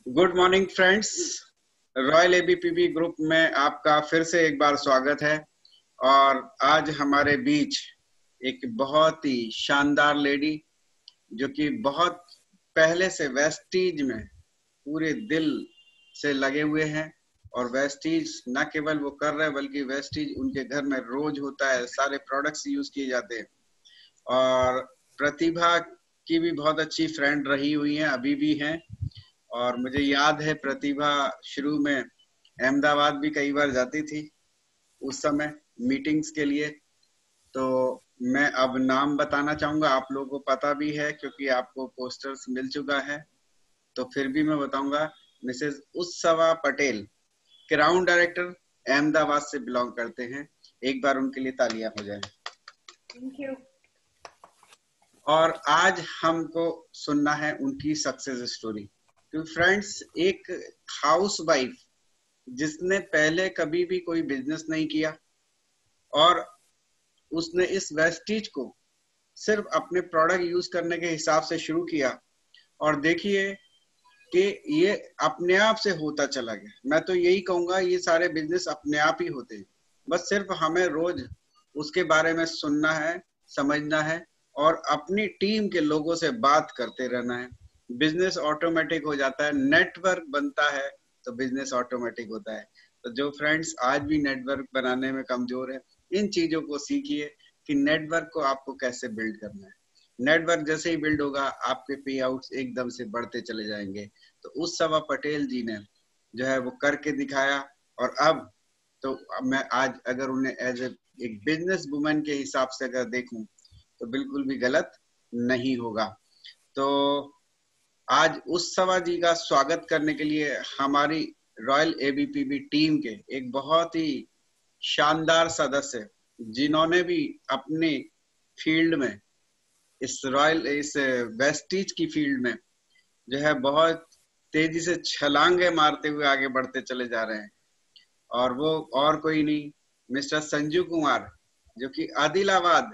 Good morning friends. Royal ABPB group में आपका फिर से एक बार स्वागत है। और आज हमारे बीच एक बहुत ही शानदार लेडी जो कि बहुत पहले से वेस्टीज में पूरे दिल से लगे हुए हैं। और वेस्टीज न केवल वो कर रहे हैं बल्कि वेस्टीज उनके घर में रोज होता है, सारे प्रोडक्ट्स यूज किए जाते हैं। और प्रतिभा की भी बहुत अच्छी फ्रेंड रही हुई है, अभी भी हैं। और मुझे याद है प्रतिभा शुरू में अहमदाबाद भी कई बार जाती थी उस समय मीटिंग्स के लिए। तो मैं अब नाम बताना चाहूंगा, आप लोगों को पता भी है क्योंकि आपको पोस्टर्स मिल चुका है, तो फिर भी मैं बताऊंगा। Mrs Utsava Patel, crown director, Ahmedabad से बिलोंग करते हैं। एक बार उनके लिए तालियां हो जाए। Thank you. और आज हमको सुनना है उनकी सक्सेस स्टोरी। तो फ्रेंड्स, एक हाउस वाइफ जिसने पहले कभी भी कोई बिजनेस नहीं किया और उसने इस वेस्टीज को सिर्फ अपने प्रोडक्ट यूज करने के हिसाब से शुरू किया, और देखिए कि ये अपने आप से होता चला गया। मैं तो यही कहूंगा, ये सारे बिजनेस अपने आप ही होते हैं, बस सिर्फ हमें रोज उसके बारे में सुनना है, समझना है और अपनी टीम के लोगों से बात करते रहना है। बिजनेस ऑटोमेटिक हो जाता है, नेटवर्क बनता है तो बिजनेस ऑटोमेटिक होता है। तो जो फ्रेंड्स आज भी नेटवर्क बनाने में कमजोर है, इन चीजों को सीखिए कि नेटवर्क को आपको कैसे बिल्ड करना है। नेटवर्क जैसे ही बिल्ड होगा, आपके पे आउट्स एकदम से बढ़ते चले जाएंगे। तो उत्सवा पटेल जी ने जो है वो करके दिखाया। और अब तो मैं आज अगर उन्हें एज एक बिजनेस वुमन के हिसाब से अगर देखूं तो बिल्कुल भी गलत नहीं होगा। तो आज उत्सवा जी का स्वागत करने के लिए हमारी रॉयल एबीपीबी टीम के एक बहुत ही शानदार सदस्य, जिन्होंने भी अपने फील्ड में इस वेस्टीज की फील्ड में जो है बहुत तेजी से छलांगे मारते हुए आगे बढ़ते चले जा रहे हैं। और वो और कोई नहीं, मिस्टर संजू कुमार, जो कि आदिलाबाद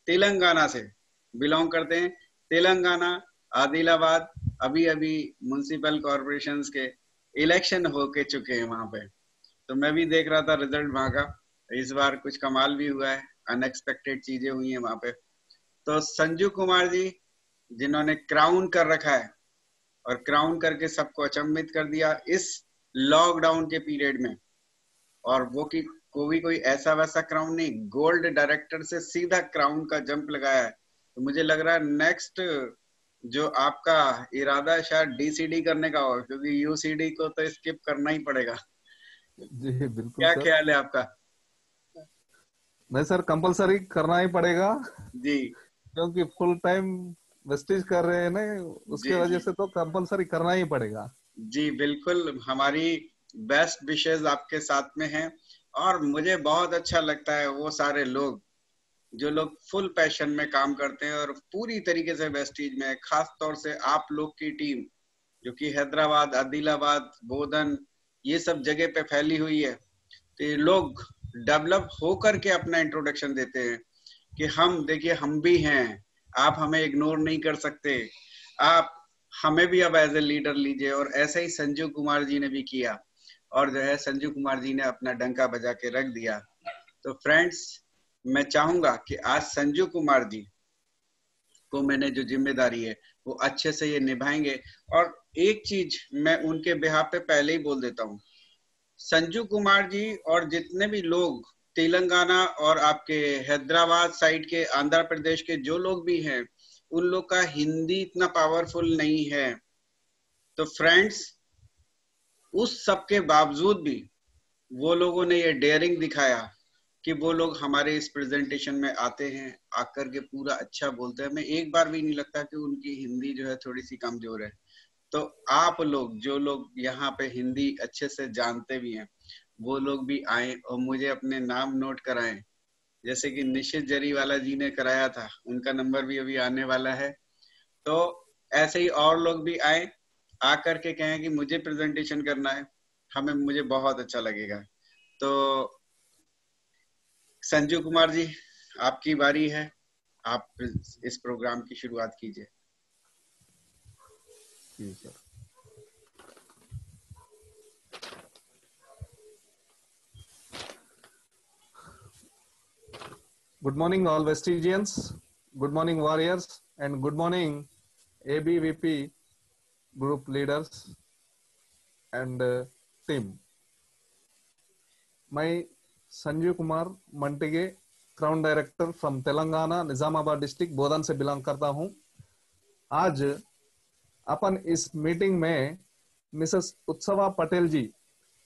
तेलंगाना से बिलोंग करते हैं। तेलंगाना, आदिलाबाद, अभी अभी म्युनिसिपल कॉर्पोरेशंस के इलेक्शन होके चुके हैं वहां पे। तो मैं भी देख रहा था रिजल्ट वहां का, इस बार कुछ कमाल भी हुआ है, अनएक्सपेक्टेड चीजें हुई हैं वहां पे। तो संजू कुमार जी, जिन्होंने क्राउन कर रखा है और क्राउन करके सबको अचंभित कर दिया इस लॉकडाउन के पीरियड में। और वो कि कोई ऐसा वैसा क्राउन नहीं, गोल्ड डायरेक्टर से सीधा क्राउन का जंप लगाया है। तो मुझे लग रहा है नेक्स्ट जो आपका इरादा है शायद डीसीडी करने का होगा, क्योंकि यूसीडी को तो स्किप करना ही पड़ेगा। जी बिल्कुल क्या सर। ख्याल है आपका? नहीं सर, कंपलसरी करना ही पड़ेगा जी क्योंकि फुल टाइम वेस्टेज कर रहे हैं ना, उसके जी वजह जी से तो कंपलसरी करना ही पड़ेगा। जी बिल्कुल, हमारी बेस्ट विशेज आपके साथ में हैं। और मुझे बहुत अच्छा लगता है वो सारे लोग जो लोग फुल पैशन में काम करते हैं और पूरी तरीके से वेस्टीज में, खास तौर से आप लोग की टीम जो कि हैदराबाद, आदिलाबाद, बोधन, ये सब जगह पे फैली हुई है। तो ये लोग डेवलप होकर के अपना इंट्रोडक्शन देते हैं कि हम देखिए, हम भी हैं, आप हमें इग्नोर नहीं कर सकते, आप हमें भी अब एज ए लीडर लीजिए। और ऐसे ही संजू कुमार जी ने भी किया, और जो है संजू कुमार जी ने अपना डंका बजा के रख दिया। तो फ्रेंड्स, मैं चाहूंगा कि आज संजू कुमार जी को मैंने जो जिम्मेदारी है वो अच्छे से ये निभाएंगे। और एक चीज मैं उनके बिहाफ पे पहले ही बोल देता हूँ, संजू कुमार जी और जितने भी लोग तेलंगाना और आपके हैदराबाद साइड के, आंध्र प्रदेश के जो लोग भी हैं, उन लोग का हिंदी इतना पावरफुल नहीं है। तो फ्रेंड्स, उस सब के बावजूद भी वो लोगों ने ये डेयरिंग दिखाया कि वो लोग हमारे इस प्रेजेंटेशन में आते हैं, आकर के पूरा अच्छा बोलते हैं। हमें एक बार भी नहीं लगता कि उनकी हिंदी जो है थोड़ी सी कमजोर है। तो आप लोग जो लोग यहाँ पे हिंदी अच्छे से जानते भी हैं, वो लोग भी आए और मुझे अपने नाम नोट कराएं। जैसे कि निशित जरीवाला जी ने कराया था, उनका नंबर भी अभी आने वाला है। तो ऐसे ही और लोग भी आए, आकर के कहें कि मुझे प्रेजेंटेशन करना है, मुझे बहुत अच्छा लगेगा। तो संजू कुमार जी, आपकी बारी है, आप इस प्रोग्राम की शुरुआत कीजिए। जी sir. Good morning, all Vestigians. Good morning, warriors, and good morning, ABVP group leaders and team. मैं Sanjeev Kumar Mantige, crown director from Telangana, Nizamabad district, Bodhan से बिलोंग करता हूं। आज अपन इस मीटिंग में Mrs Utsava Patel ji,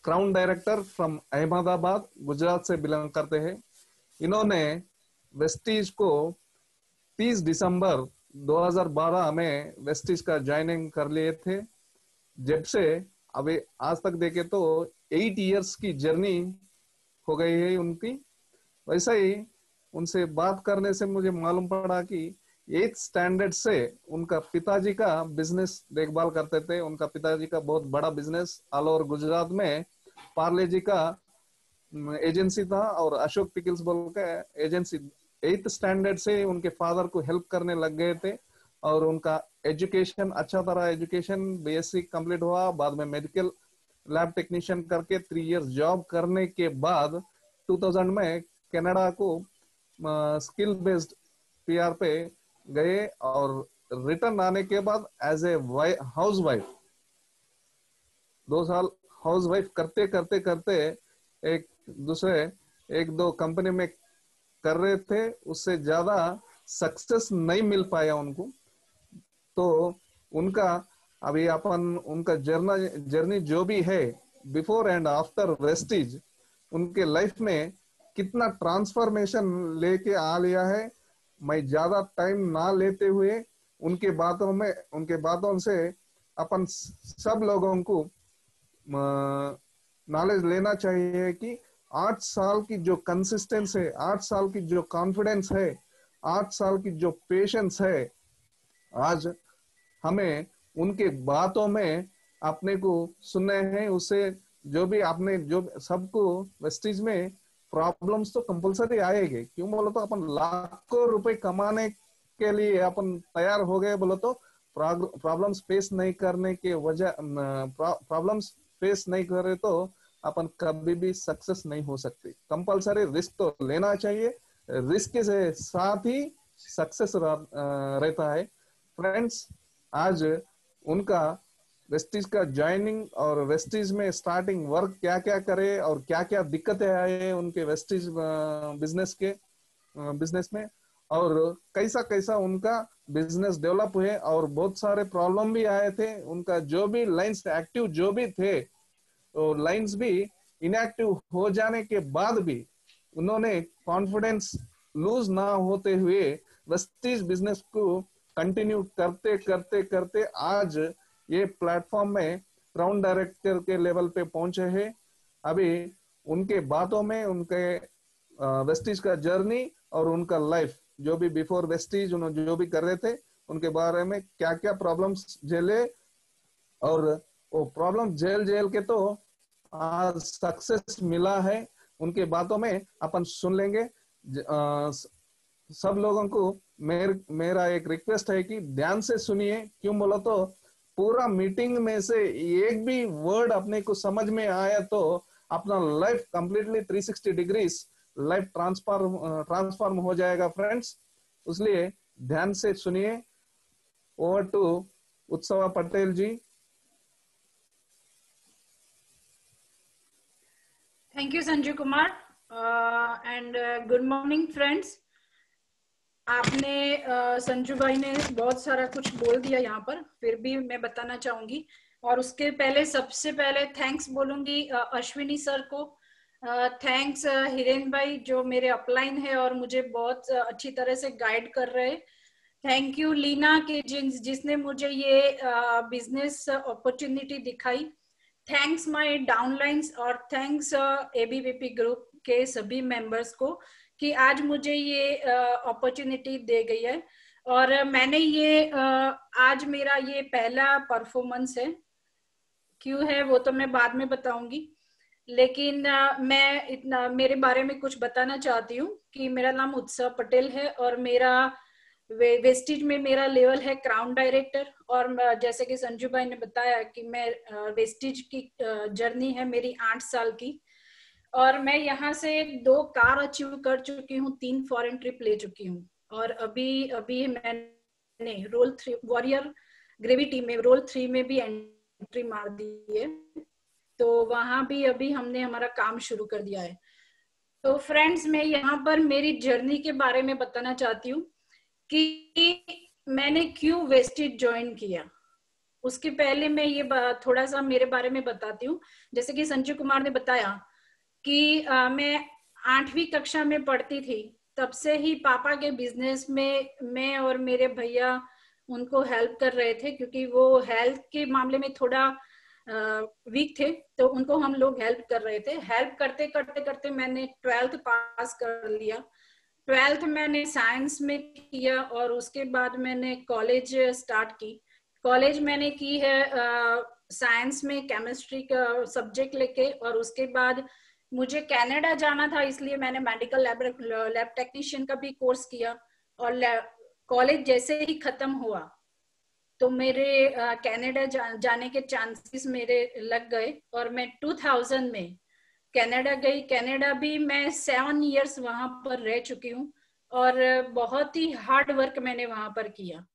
crown director from Ahmedabad, Gujarat से बिलोंग करते हैं। इन्होंने वेस्टीज को 30 दिसंबर 2012 में वेस्टीज का ज्वाइनिंग कर लिए थे। जब से अभी आज तक देखे तो 8 इयर्स की जर्नी हो गई है उनकी। वैसे ही उनसे बात करने से मुझे मालूम पड़ा कि 8th स्टैंडर्ड से उनका पिताजी का बिजनेस देखभाल करते थे। उनका पिताजी का बहुत बड़ा बिजनेस ऑल ओवर गुजरात में पार्ले जी का एजेंसी था और अशोक पिकल्स बोल के एजेंसी। 8th स्टैंडर्ड से उनके फादर को हेल्प करने लग गए थे और उनका एजुकेशन अच्छा तरह एजुकेशन बीएससी कंप्लीट हुआ। बाद में मेडिकल लैब टेक्नीशियन करके 3 इयर्स जॉब करने के बाद 2000 में कनाडा को स्किल बेस्ड पीआर पे गए और रिटर्न आने के बाद एज ए हाउस वाइफ 2 साल हाउस वाइफ करते करते करते एक दो कंपनी में कर रहे थे। उससे ज्यादा सक्सेस नहीं मिल पाया उनको। तो उनका अभी अपन उनका जर्नी जो भी है बिफोर एंड आफ्टर वेस्टीज, उनके लाइफ में कितना ट्रांसफॉर्मेशन लेके आ लिया है, मैं ज्यादा टाइम ना लेते हुए उनके बातों से अपन सब लोगों को नॉलेज लेना चाहिए कि 8 साल की जो कंसिस्टेंस है, 8 साल की जो कॉन्फिडेंस है, 8 साल की जो पेशेंस है, आज हमें उनके बातों में अपने को सुनने हैं। उससे जो भी आपने जो सबको वेस्टीज में प्रॉब्लम्स तो कंपलसरी आएंगे। क्यों बोलो तो अपन लाखों रुपए कमाने के लिए अपन तैयार हो गए बोलो तो प्रॉब्लम्स फेस नहीं करने के वजह प्रॉब्लम्स फेस नहीं करे तो अपन कभी भी सक्सेस नहीं हो सकते। कंपलसरी रिस्क तो लेना चाहिए, रिस्क के साथ ही सक्सेस रहता है। फ्रेंड्स, आज उनका वेस्टीज का ज्वाइनिंग और वेस्टीज में स्टार्टिंग वर्क क्या क्या करे और क्या क्या दिक्कतें आए उनके वेस्टीज बिजनेस में, और कैसा कैसा उनका बिजनेस डेवलप हुए और बहुत सारे प्रॉब्लम भी आए थे। उनका जो भी लाइन्स एक्टिव जो भी थे तो लाइन्स भी इनएक्टिव हो जाने के बाद भी उन्होंने कॉन्फिडेंस लूज ना होते हुए वेस्टीज बिजनेस को कंटिन्यू करते करते करते आज ये प्लेटफॉर्म में क्राउन डायरेक्टर के लेवल पे पहुंचे हैं। अभी उनके बातों में उनके वेस्टीज का जर्नी और उनका लाइफ जो भी बिफोर वेस्टीज उन्होंने जो भी कर रहे थे उनके बारे में क्या क्या प्रॉब्लम्स झेले और वो प्रॉब्लम झेल के तो आज सक्सेस मिला है। उनके बातों में अपन सुन लेंगे। सब लोगों को मेरा एक रिक्वेस्ट है कि ध्यान से सुनिए। क्यों बोलो तो पूरा मीटिंग में से एक भी वर्ड अपने को समझ में आया तो अपना life completely 360 degrees life transform हो जाएगा फ्रेंड्स। इसलिए ध्यान से सुनिए। Over to Utsava Patel ji. Thank you Sanju Kumar and good morning friends. आपने संजू भाई ने बहुत सारा कुछ बोल दिया यहाँ पर, फिर भी मैं बताना चाहूंगी। और उसके पहले सबसे पहले थैंक्स बोलूंगी अश्विनी सर को। थैंक्स हिरेन भाई जो मेरे अपलाइन है और मुझे बहुत अच्छी तरह से गाइड कर रहे। थैंक यू लीना के जिसने मुझे ये बिजनेस अपॉर्चुनिटी दिखाई। थैंक्स माय डाउनलाइंस और थैंक्स एबीवीपी ग्रुप के सभी मेंबर्स को कि आज मुझे ये अपॉर्चुनिटी दे गई है। और मैंने ये आज मेरा ये पहला परफॉर्मेंस है। क्यों है वो तो मैं बाद में बताऊंगी, लेकिन मैं इतना मेरे बारे में कुछ बताना चाहती हूँ कि मेरा नाम उत्सव पटेल है और मेरा वेस्टीज में मेरा लेवल है क्राउन डायरेक्टर। और जैसे कि संजू भाई ने बताया कि मैं वेस्टीज की जर्नी है मेरी 8 साल की। और मैं यहाँ से 2 कार अचीव कर चुकी हूँ, 3 फॉरेन ट्रिप ले चुकी हूँ। और अभी अभी मैंने रोल 3 वॉरियर ग्रेविटी में रोल 3 में भी एंट्री मार दी है, तो वहां भी अभी हमने हमारा काम शुरू कर दिया है। तो फ्रेंड्स, मैं यहाँ पर मेरी जर्नी के बारे में बताना चाहती हूँ कि मैंने क्यों वेस्टेज ज्वाइन किया। उसके पहले मैं ये थोड़ा सा मेरे बारे में बताती हूँ। जैसे कि संजय कुमार ने बताया कि मैं 8वीं कक्षा में पढ़ती थी, तब से ही पापा के बिजनेस में मैं और मेरे भैया उनको हेल्प कर रहे थे, क्योंकि वो हेल्थ के मामले में थोड़ा वीक थे, तो उनको हम लोग हेल्प कर रहे थे। हेल्प करते करते करते मैंने 12th पास कर लिया। 12th मैंने साइंस में किया और उसके बाद मैंने कॉलेज स्टार्ट की। कॉलेज मैंने की है साइंस में केमिस्ट्री का सब्जेक्ट लेके, और उसके बाद मुझे कनाडा जाना था, इसलिए मैंने मेडिकल लैब टेक्नीशियन का भी कोर्स किया। और कॉलेज जैसे ही खत्म हुआ तो मेरे कनाडा जाने के चांसेस मेरे लग गए, और मैं 2000 में कनाडा गई। कनाडा भी मैं 7 इयर्स वहां पर रह चुकी हूँ, और बहुत ही हार्ड वर्क मैंने वहां पर किया।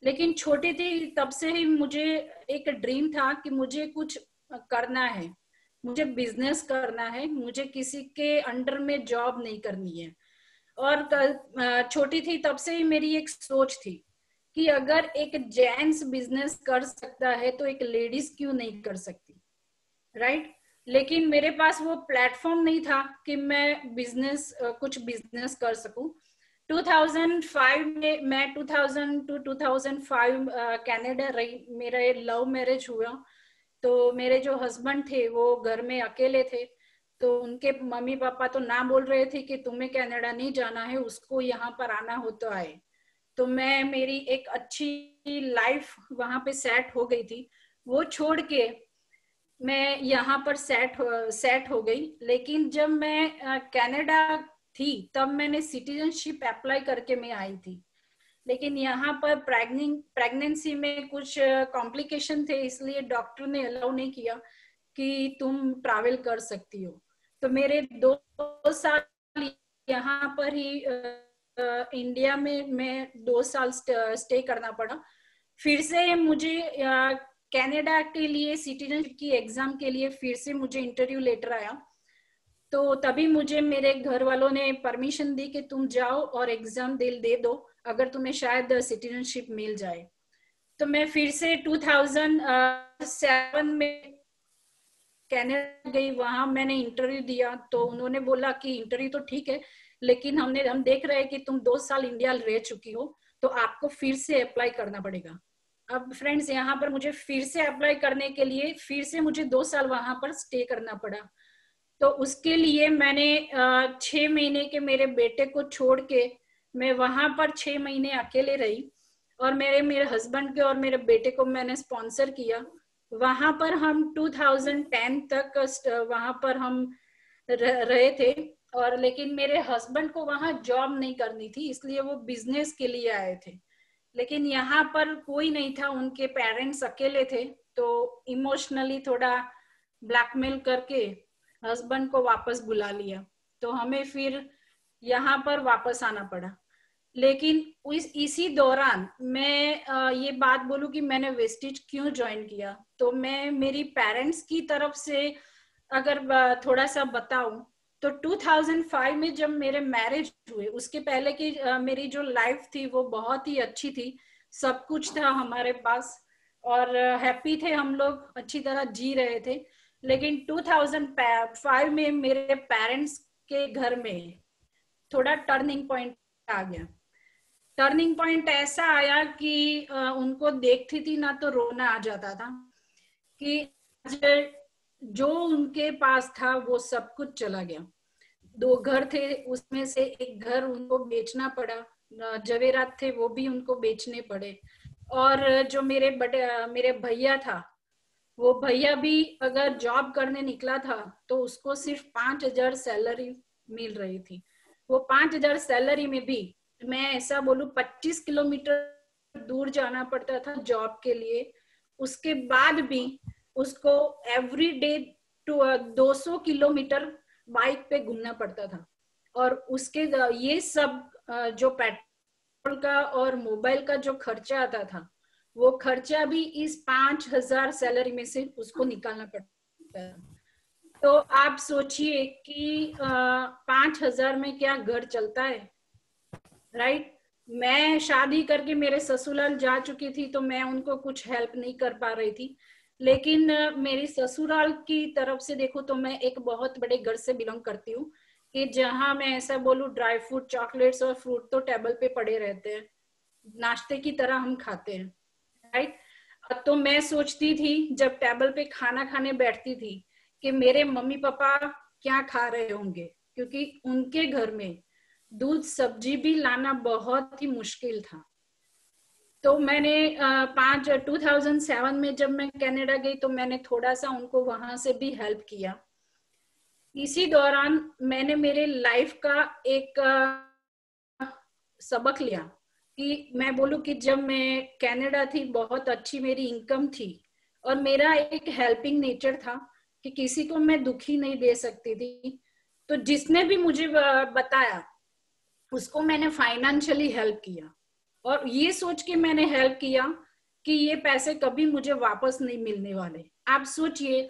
लेकिन छोटी थी तब से ही मुझे एक ड्रीम था कि मुझे कुछ करना है, मुझे बिजनेस करना है, मुझे किसी के अंडर में जॉब नहीं करनी है। और छोटी थी तब से ही मेरी एक सोच थी कि अगर एक जेंट्स बिजनेस कर सकता है तो एक लेडीज क्यों नहीं कर सकती, राइट? लेकिन मेरे पास वो प्लेटफॉर्म नहीं था कि मैं कुछ बिजनेस कर सकूं। 2005 में मैं 2000 टू 2005 कनाडा रही। मेरा लव मैरिज हुआ, तो मेरे जो हस्बैंड थे वो घर में अकेले थे, तो उनके मम्मी पापा तो ना बोल रहे थे कि तुम्हें कनाडा नहीं जाना है, उसको यहाँ पर आना हो तो आए। तो मैं मेरी एक अच्छी लाइफ वहां पे सेट हो गई थी, वो छोड़ के मैं यहाँ पर सेट हो गई। लेकिन जब मैं कनाडा थी तब मैंने सिटीजनशिप अप्लाई करके मैं आई थी। लेकिन यहाँ पर प्रेगनेंसी में कुछ कॉम्प्लिकेशन थे, इसलिए डॉक्टर ने अलाउ नहीं किया कि तुम ट्रैवल कर सकती हो। तो मेरे 2 साल यहाँ पर ही इंडिया में मैं 2 साल स्टे करना पड़ा। फिर से मुझे कनाडा के लिए सिटीजनशिप की एग्जाम के लिए फिर से मुझे इंटरव्यू लेटर आया, तो तभी मुझे मेरे घर वालों ने परमिशन दी कि तुम जाओ और एग्जाम दे दो, अगर तुम्हें शायद सिटीजनशिप मिल जाए। तो मैं फिर से 2007 में कनाडा गई, वहां मैंने इंटरव्यू दिया। तो उन्होंने बोला कि इंटरव्यू तो ठीक है, लेकिन हम देख रहे हैं कि तुम 2 साल इंडिया रह चुकी हो, तो आपको फिर से अप्लाई करना पड़ेगा। अब फ्रेंड्स, यहाँ पर मुझे फिर से अप्लाई करने के लिए फिर से मुझे 2 साल वहां पर स्टे करना पड़ा। तो उसके लिए मैंने 6 महीने के मेरे बेटे को छोड़ के मैं वहां पर 6 महीने अकेले रही, और मेरे हस्बैंड के और मेरे बेटे को मैंने स्पॉन्सर किया। वहां पर हम 2010 तक वहां पर हम रहे थे। और लेकिन मेरे हस्बैंड को वहां जॉब नहीं करनी थी, इसलिए वो बिजनेस के लिए आए थे। लेकिन यहाँ पर कोई नहीं था, उनके पेरेंट्स अकेले थे, तो इमोशनली थोड़ा ब्लैकमेल करके हस्बैंड को वापस बुला लिया, तो हमें फिर यहाँ पर वापस आना पड़ा। लेकिन इसी दौरान मैं ये बात बोलूं कि मैंने वेस्टेज क्यों ज्वाइन किया। तो मैं मेरी पेरेंट्स की तरफ से अगर थोड़ा सा बताऊं, तो 2005 में जब मेरे मैरिज हुए, उसके पहले की मेरी जो लाइफ थी वो बहुत ही अच्छी थी, सब कुछ था हमारे पास, और हैप्पी थे हम लोग, अच्छी तरह जी रहे थे। लेकिन 2005 में मेरे पेरेंट्स के घर में थोड़ा टर्निंग पॉइंट आ गया। टर्निंग पॉइंट ऐसा आया कि उनको देखती थी ना तो रोना आ जाता था कि जो उनके पास था वो सब कुछ चला गया। 2 घर थे, उसमें से एक घर उनको बेचना पड़ा, जवेरात थे वो भी उनको बेचने पड़े। और जो मेरे भैया था, वो भैया भी अगर जॉब करने निकला था तो उसको सिर्फ 5,000 सैलरी मिल रही थी। वो 5,000 सैलरी में भी मैं ऐसा बोलूं 25 किलोमीटर दूर जाना पड़ता था जॉब के लिए। उसके बाद भी उसको एवरी डे 200 किलोमीटर बाइक पे घूमना पड़ता था। और उसके ये सब जो पेट्रोल का और मोबाइल का जो खर्चा आता था, वो खर्चा भी इस 5,000 सैलरी में से उसको निकालना पड़ता है। तो आप सोचिए कि 5,000 में क्या घर चलता है, राइट। मैं शादी करके मेरे ससुराल जा चुकी थी, तो मैं उनको कुछ हेल्प नहीं कर पा रही थी। लेकिन मेरी ससुराल की तरफ से देखो तो मैं एक बहुत बड़े घर से बिलोंग करती हूँ, कि जहां मैं ऐसा बोलूं, ड्राई फ्रूट, चॉकलेट्स और फ्रूट तो टेबल पे पड़े रहते हैं, नाश्ते की तरह हम खाते हैं, राइट। तो मैं सोचती थी जब टेबल पे खाना खाने बैठती थी कि मेरे मम्मी पापा क्या खा रहे होंगे, क्योंकि उनके घर में दूध सब्जी भी लाना बहुत ही मुश्किल था। तो मैंने 2007 में जब मैं कनाडा गई तो मैंने थोड़ा सा उनको वहां से भी हेल्प किया। इसी दौरान मैंने मेरे लाइफ का एक सबक लिया कि मैं बोलूं कि जब मैं कनाडा थी, बहुत अच्छी मेरी इनकम थी और मेरा एक हेल्पिंग नेचर था कि किसी को मैं दुखी नहीं दे सकती थी। तो जिसने भी मुझे बताया उसको मैंने फाइनेंशियली हेल्प किया, और ये सोच के मैंने हेल्प किया कि ये पैसे कभी मुझे वापस नहीं मिलने वाले। आप सोचिए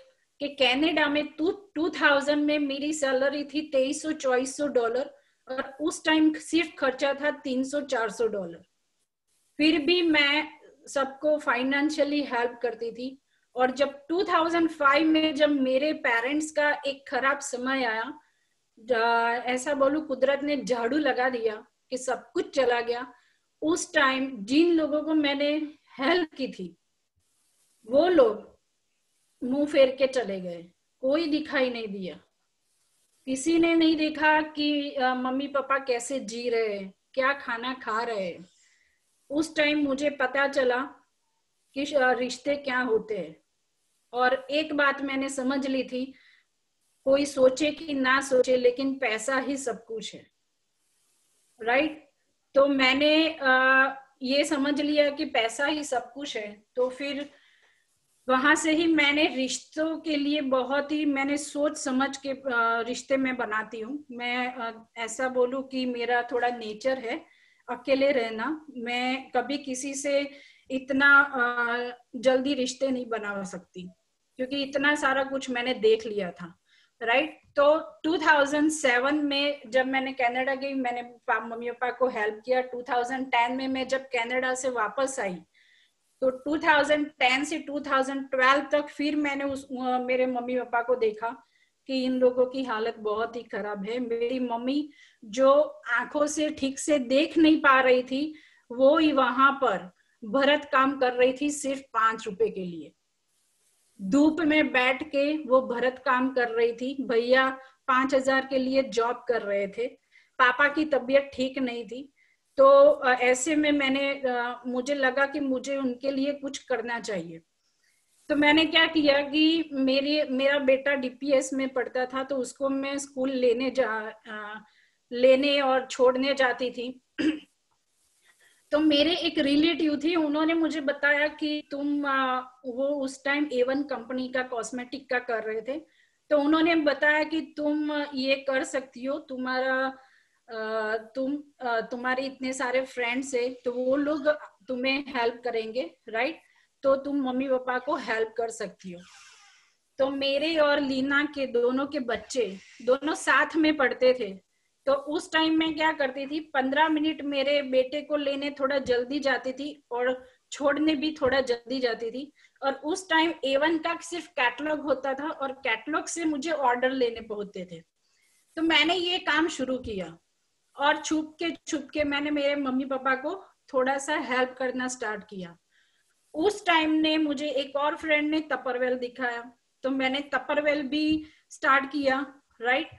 कि कनाडा में 2000 में मेरी सैलरी थी $2300-2400, और उस टाइम सिर्फ खर्चा था $300-400। फिर भी मैं सबको फाइनेंशियली हेल्प करती थी। और जब 2005 में जब मेरे पेरेंट्स का एक खराब समय आया, ऐसा बोलूं कुदरत ने झाड़ू लगा दिया कि सब कुछ चला गया, उस टाइम जिन लोगों को मैंने हेल्प की थी वो लोग मुंह फेर के चले गए, कोई दिखाई नहीं दिया। किसी ने नहीं देखा कि मम्मी पापा कैसे जी रहे हैं, क्या खाना खा रहे हैं। उस टाइम मुझे पता चला कि रिश्ते क्या होते हैं। और एक बात मैंने समझ ली थी, कोई सोचे कि ना सोचे लेकिन पैसा ही सब कुछ है, राइट। तो मैंने ये समझ लिया कि पैसा ही सब कुछ है। तो फिर वहां से ही मैंने रिश्तों के लिए बहुत ही मैंने सोच समझ के रिश्ते में बनाती हूँ। मैं ऐसा बोलूं कि मेरा थोड़ा नेचर है अकेले रहना। मैं कभी किसी से इतना जल्दी रिश्ते नहीं बना सकती, क्योंकि इतना सारा कुछ मैंने देख लिया था, राइट। तो 2007 में जब मैंने कनाडा गई, मैंने मम्मी पापा को हेल्प किया। 2010 में मैं जब कनाडा से वापस आई, तो 2010 से 2012 तक फिर मैंने मेरे मम्मी पापा को देखा कि इन लोगों की हालत बहुत ही खराब है। मेरी मम्मी जो आंखों से ठीक से देख नहीं पा रही थी, वो ही वहां पर भरत काम कर रही थी सिर्फ 5 रुपए के लिए। धूप में बैठ के वो भरत काम कर रही थी। भैया 5,000 के लिए जॉब कर रहे थे। पापा की तबीयत ठीक नहीं थी। तो ऐसे में मुझे लगा कि मुझे उनके लिए कुछ करना चाहिए। तो मैंने क्या किया कि मेरा बेटा डीपीएस में पढ़ता था, तो उसको मैं स्कूल लेने और छोड़ने जाती थी। तो मेरे एक रिलेटिव थी, उन्होंने मुझे बताया कि वो उस टाइम A1 कंपनी का कॉस्मेटिक का कर रहे थे। तो उन्होंने बताया कि तुम ये कर सकती हो, तुम्हारे इतने सारे फ्रेंड्स है तो वो लोग तुम्हें हेल्प करेंगे, राइट। तो तुम मम्मी पापा को हेल्प कर सकती हो। तो मेरे और लीना के दोनों के बच्चे दोनों साथ में पढ़ते थे। तो उस टाइम में क्या करती थी, 15 मिनट मेरे बेटे को लेने थोड़ा जल्दी जाती थी और छोड़ने भी थोड़ा जल्दी जाती थी। और उस टाइम A1 का सिर्फ कैटलॉग होता था और कैटलॉग से मुझे ऑर्डर लेने पहुंचते थे। तो मैंने ये काम शुरू किया और छुप के मैंने मेरे मम्मी पापा को थोड़ा सा हेल्प करना स्टार्ट किया। उस टाइम ने मुझे एक और फ्रेंड ने टपरवेल दिखाया, तो मैंने टपरवेल भी स्टार्ट किया, राइट।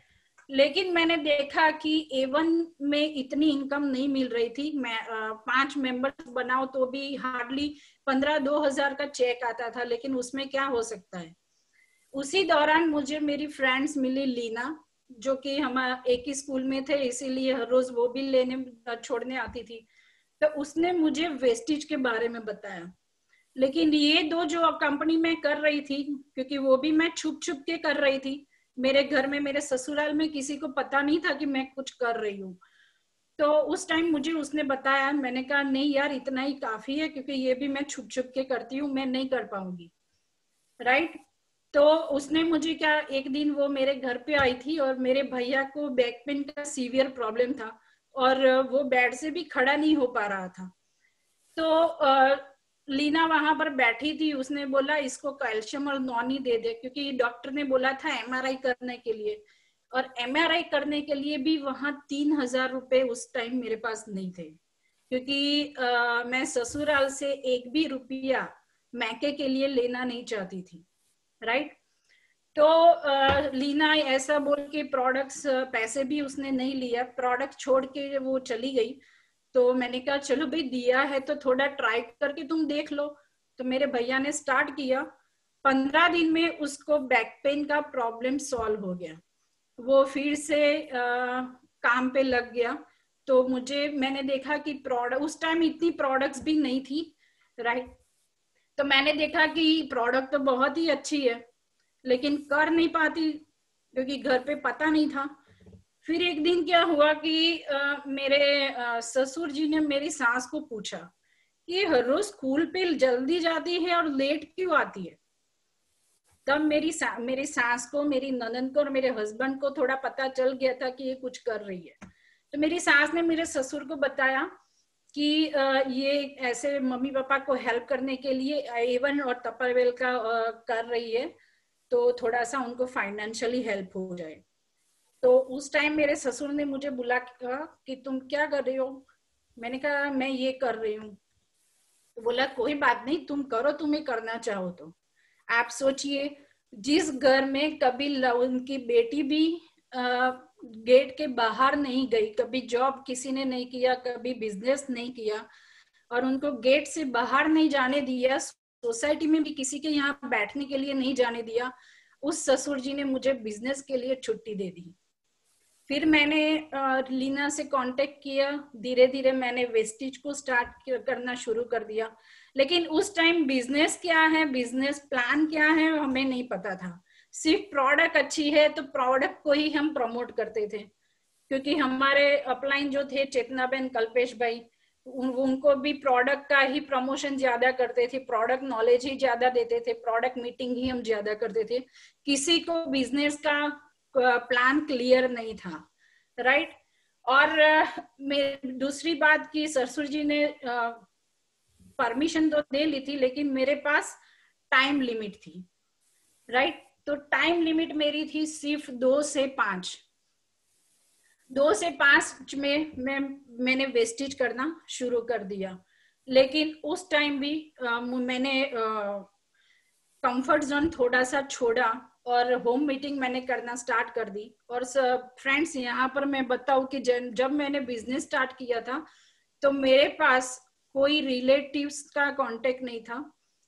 लेकिन मैंने देखा कि A1 में इतनी इनकम नहीं मिल रही थी। मैं 5 मेंबर्स बनाओ तो भी हार्डली 15-2000 का चेक आता था, लेकिन उसमें क्या हो सकता है। उसी दौरान मुझे मेरी फ्रेंड्स मिली, लीना, जो कि हम एक ही स्कूल में थे, इसीलिए हर रोज वो भी लेने छोड़ने आती थी। तो उसने मुझे वेस्टेज के बारे में बताया। लेकिन ये दो जो कंपनी में कर रही थी, क्योंकि वो भी मैं छुप के कर रही थी, मेरे घर में, मेरे ससुराल में किसी को पता नहीं था कि मैं कुछ कर रही हूँ। तो उस टाइम मुझे उसने बताया, मैंने कहा नहीं यार इतना ही काफी है, क्योंकि ये भी मैं छुप छुप के करती हूँ, मैं नहीं कर पाऊंगी, राइट। तो उसने मुझे क्या, एक दिन वो मेरे घर पे आई थी और मेरे भैया को बैक पेन का सीवियर प्रॉब्लम था और वो बेड से भी खड़ा नहीं हो पा रहा था। तो लीना वहां पर बैठी थी, उसने बोला इसको कैल्शियम और नॉनी दे दे, क्योंकि डॉक्टर ने बोला था एमआरआई करने के लिए, और एमआरआई करने के लिए भी वहां 3,000 रुपए उस टाइम मेरे पास नहीं थे, क्योंकि मैं ससुराल से एक भी रुपया मैके के लिए लेना नहीं चाहती थी, राइट। तो लीना ऐसा बोल के प्रोडक्ट्स, पैसे भी उसने नहीं लिया, प्रोडक्ट छोड़ के वो चली गई। तो मैंने कहा चलो भाई दिया है तो थोड़ा ट्राई करके तुम देख लो। तो मेरे भैया ने स्टार्ट किया, 15 दिन में उसको बैक पेन का प्रॉब्लम सॉल्व हो गया, वो फिर से काम पे लग गया। तो मैंने देखा कि प्रोडक्ट, उस टाइम इतनी प्रोडक्ट्स भी नहीं थी, राइट। तो मैंने देखा कि प्रोडक्ट तो बहुत ही अच्छी है, लेकिन कर नहीं पाती क्योंकि घर पे पता नहीं था। फिर एक दिन क्या हुआ कि मेरे ससुर जी ने मेरी सास को पूछा कि हर रोज स्कूल पे जल्दी जाती है और लेट क्यों आती है। तब मेरी सास को, मेरी ननद को और मेरे हस्बैंड को थोड़ा पता चल गया था कि ये कुछ कर रही है। तो मेरी सास ने मेरे ससुर को बताया कि ये ऐसे मम्मी पापा को हेल्प करने के लिए एवन और तपरवेल का कर रही है, तो थोड़ा सा उनको फाइनेंशियली हेल्प हो जाए। तो उस टाइम मेरे ससुर ने मुझे बुला के कहा कि तुम क्या कर रही हो। मैंने कहा मैं ये कर रही हूँ। तो बोला कोई बात नहीं, तुम करो, तुम्हें करना चाहो तो। आप सोचिए, जिस घर में कभी उनकी बेटी भी गेट के बाहर नहीं गई, कभी जॉब किसी ने नहीं किया, कभी बिजनेस नहीं किया, और उनको गेट से बाहर नहीं जाने दिया, सोसाइटी में भी किसी के यहाँ बैठने के लिए नहीं जाने दिया, उस ससुर जी ने मुझे बिजनेस के लिए छुट्टी दे दी। फिर मैंने लीना से कांटेक्ट किया, धीरे धीरे मैंने वेस्टिज को स्टार्ट करना शुरू कर दिया। लेकिन उस टाइम बिजनेस क्या है, बिजनेस प्लान क्या है, हमें नहीं पता था। सिर्फ प्रोडक्ट अच्छी है तो प्रोडक्ट को ही हम प्रमोट करते थे, क्योंकि हमारे अपलाइन जो थे चेतनाबेन, कल्पेश भाई, उनको भी प्रोडक्ट का ही प्रमोशन ज्यादा करते थे, प्रोडक्ट नॉलेज ही ज्यादा देते थे, प्रोडक्ट मीटिंग ही हम ज्यादा करते थे। किसी को बिजनेस का प्लान क्लियर नहीं था, राइट। और दूसरी बात की ससुर जी ने परमिशन तो दे ली थी, लेकिन मेरे पास टाइम लिमिट थी, राइट। तो टाइम लिमिट मेरी थी सिर्फ 2 से 5। 2 से 5 में मैंने वेस्टेज करना शुरू कर दिया। लेकिन उस टाइम भी मैंने कंफर्ट जोन थोड़ा सा छोड़ा और होम मीटिंग मैंने करना स्टार्ट कर दी। और फ्रेंड्स, यहाँ पर मैं बताऊं कि जब मैंने बिजनेस स्टार्ट किया था तो मेरे पास कोई रिलेटिव्स का कांटेक्ट नहीं था,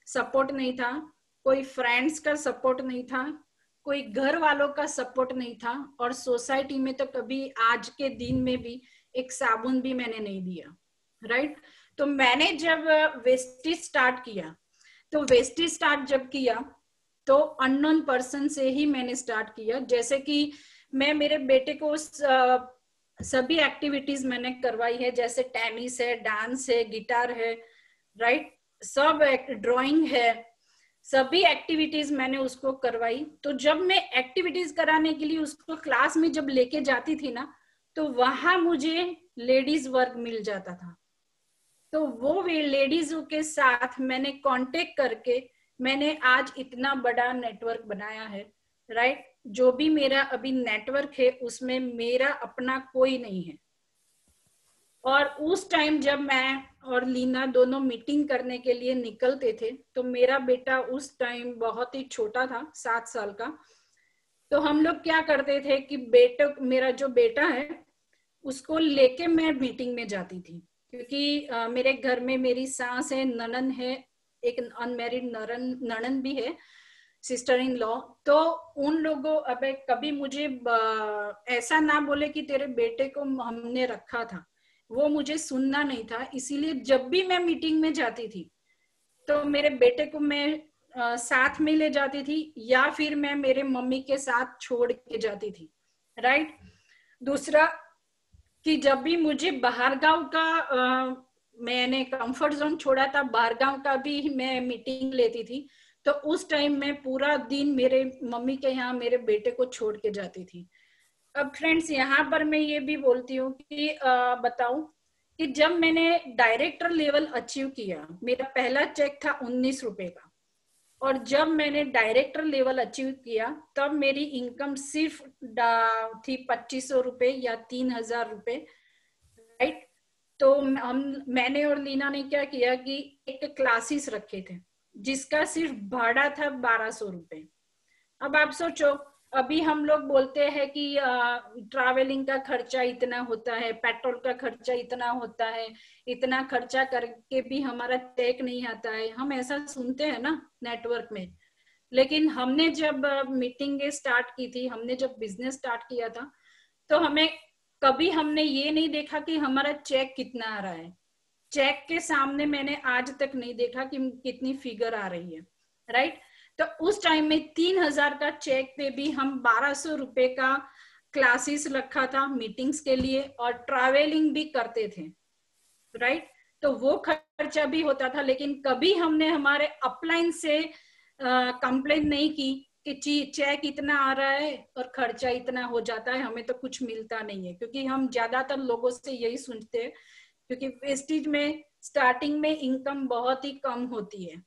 सपोर्ट नहीं था, कोई फ्रेंड्स का सपोर्ट नहीं था, कोई घर वालों का सपोर्ट नहीं था, और सोसाइटी में तो कभी आज के दिन में भी एक साबुन भी मैंने नहीं दिया, राइट। तो मैंने जब वेस्टेज स्टार्ट किया, तो वेस्टेज स्टार्ट जब किया तो अननोन पर्सन से ही मैंने स्टार्ट किया। जैसे कि मैं मेरे बेटे को सभी एक्टिविटीज मैंने करवाई है, जैसे टेनिस है, डांस है, गिटार है, राइट, सब ड्राइंग है, सभी एक्टिविटीज मैंने उसको करवाई। तो जब मैं एक्टिविटीज कराने के लिए उसको क्लास में जब लेके जाती थी ना, तो वहां मुझे लेडीज वर्क मिल जाता था। तो वो लेडीजों के साथ मैंने कांटेक्ट करके मैंने आज इतना बड़ा नेटवर्क बनाया है, राइट। जो भी मेरा अभी नेटवर्क है उसमें मेरा अपना कोई नहीं है। और उस टाइम जब मैं और लीना दोनों मीटिंग करने के लिए निकलते थे, तो मेरा बेटा उस टाइम बहुत ही छोटा था, 7 साल का। तो हम लोग क्या करते थे कि मेरा जो बेटा है उसको लेके मैं मीटिंग में जाती थी, क्योंकि मेरे घर में मेरी सास है, ननन है, एक अनमैरिड ननन भी है, सिस्टर इन लॉ। तो उन लोगों, अब कभी मुझे ऐसा ना बोले कि तेरे बेटे को हमने रखा था, वो मुझे सुनना नहीं था। इसीलिए जब भी मैं मीटिंग में जाती थी तो मेरे बेटे को मैं साथ में ले जाती थी या फिर मैं मेरे मम्मी के साथ छोड़ के जाती थी, राइट। दूसरा कि जब भी मुझे बाहर गांव का मैंने कंफर्ट जोन छोड़ा था, बाहर गांव का भी मैं मीटिंग लेती थी, तो उस टाइम मैं पूरा दिन मेरे मम्मी के यहाँ मेरे बेटे को छोड़ के जाती थी। अब फ्रेंड्स यहाँ पर मैं ये भी बोलती हूँ कि बताऊं कि जब मैंने डायरेक्टर लेवल अचीव किया, मेरा पहला चेक था 19 रुपए का, और जब मैंने डायरेक्टर लेवल अचीव किया तब मेरी इनकम सिर्फ थी 2500 रुपए या 3000 रुपए, राइट। तो मैंने और लीना ने क्या किया कि एक क्लासेस रखे थे जिसका सिर्फ भाड़ा था 1200 रुपए। अब आप सोचो, अभी हम लोग बोलते हैं कि ट्रैवलिंग का खर्चा इतना होता है, पेट्रोल का खर्चा इतना होता है, इतना खर्चा करके भी हमारा चेक नहीं आता है, हम ऐसा सुनते हैं ना नेटवर्क में। लेकिन हमने जब मीटिंग स्टार्ट की थी, हमने जब बिजनेस स्टार्ट किया था, तो हमें कभी हमने ये नहीं देखा कि हमारा चेक कितना आ रहा है। चेक के सामने मैंने आज तक नहीं देखा कि कितनी फिगर आ रही है, राइट। तो उस टाइम में 3000 का चेक पे भी हम 1200 रुपए का क्लासेस रखा था मीटिंग्स के लिए, और ट्रैवलिंग भी करते थे, राइट। तो वो खर्चा भी होता था, लेकिन कभी हमने हमारे अपलाइन से कंप्लेन नहीं की कि चेक इतना आ रहा है और खर्चा इतना हो जाता है, हमें तो कुछ मिलता नहीं है। क्योंकि हम ज्यादातर लोगों से यही सुनते हैं, क्योंकि वेस्टेज में स्टार्टिंग में इनकम बहुत ही कम होती है,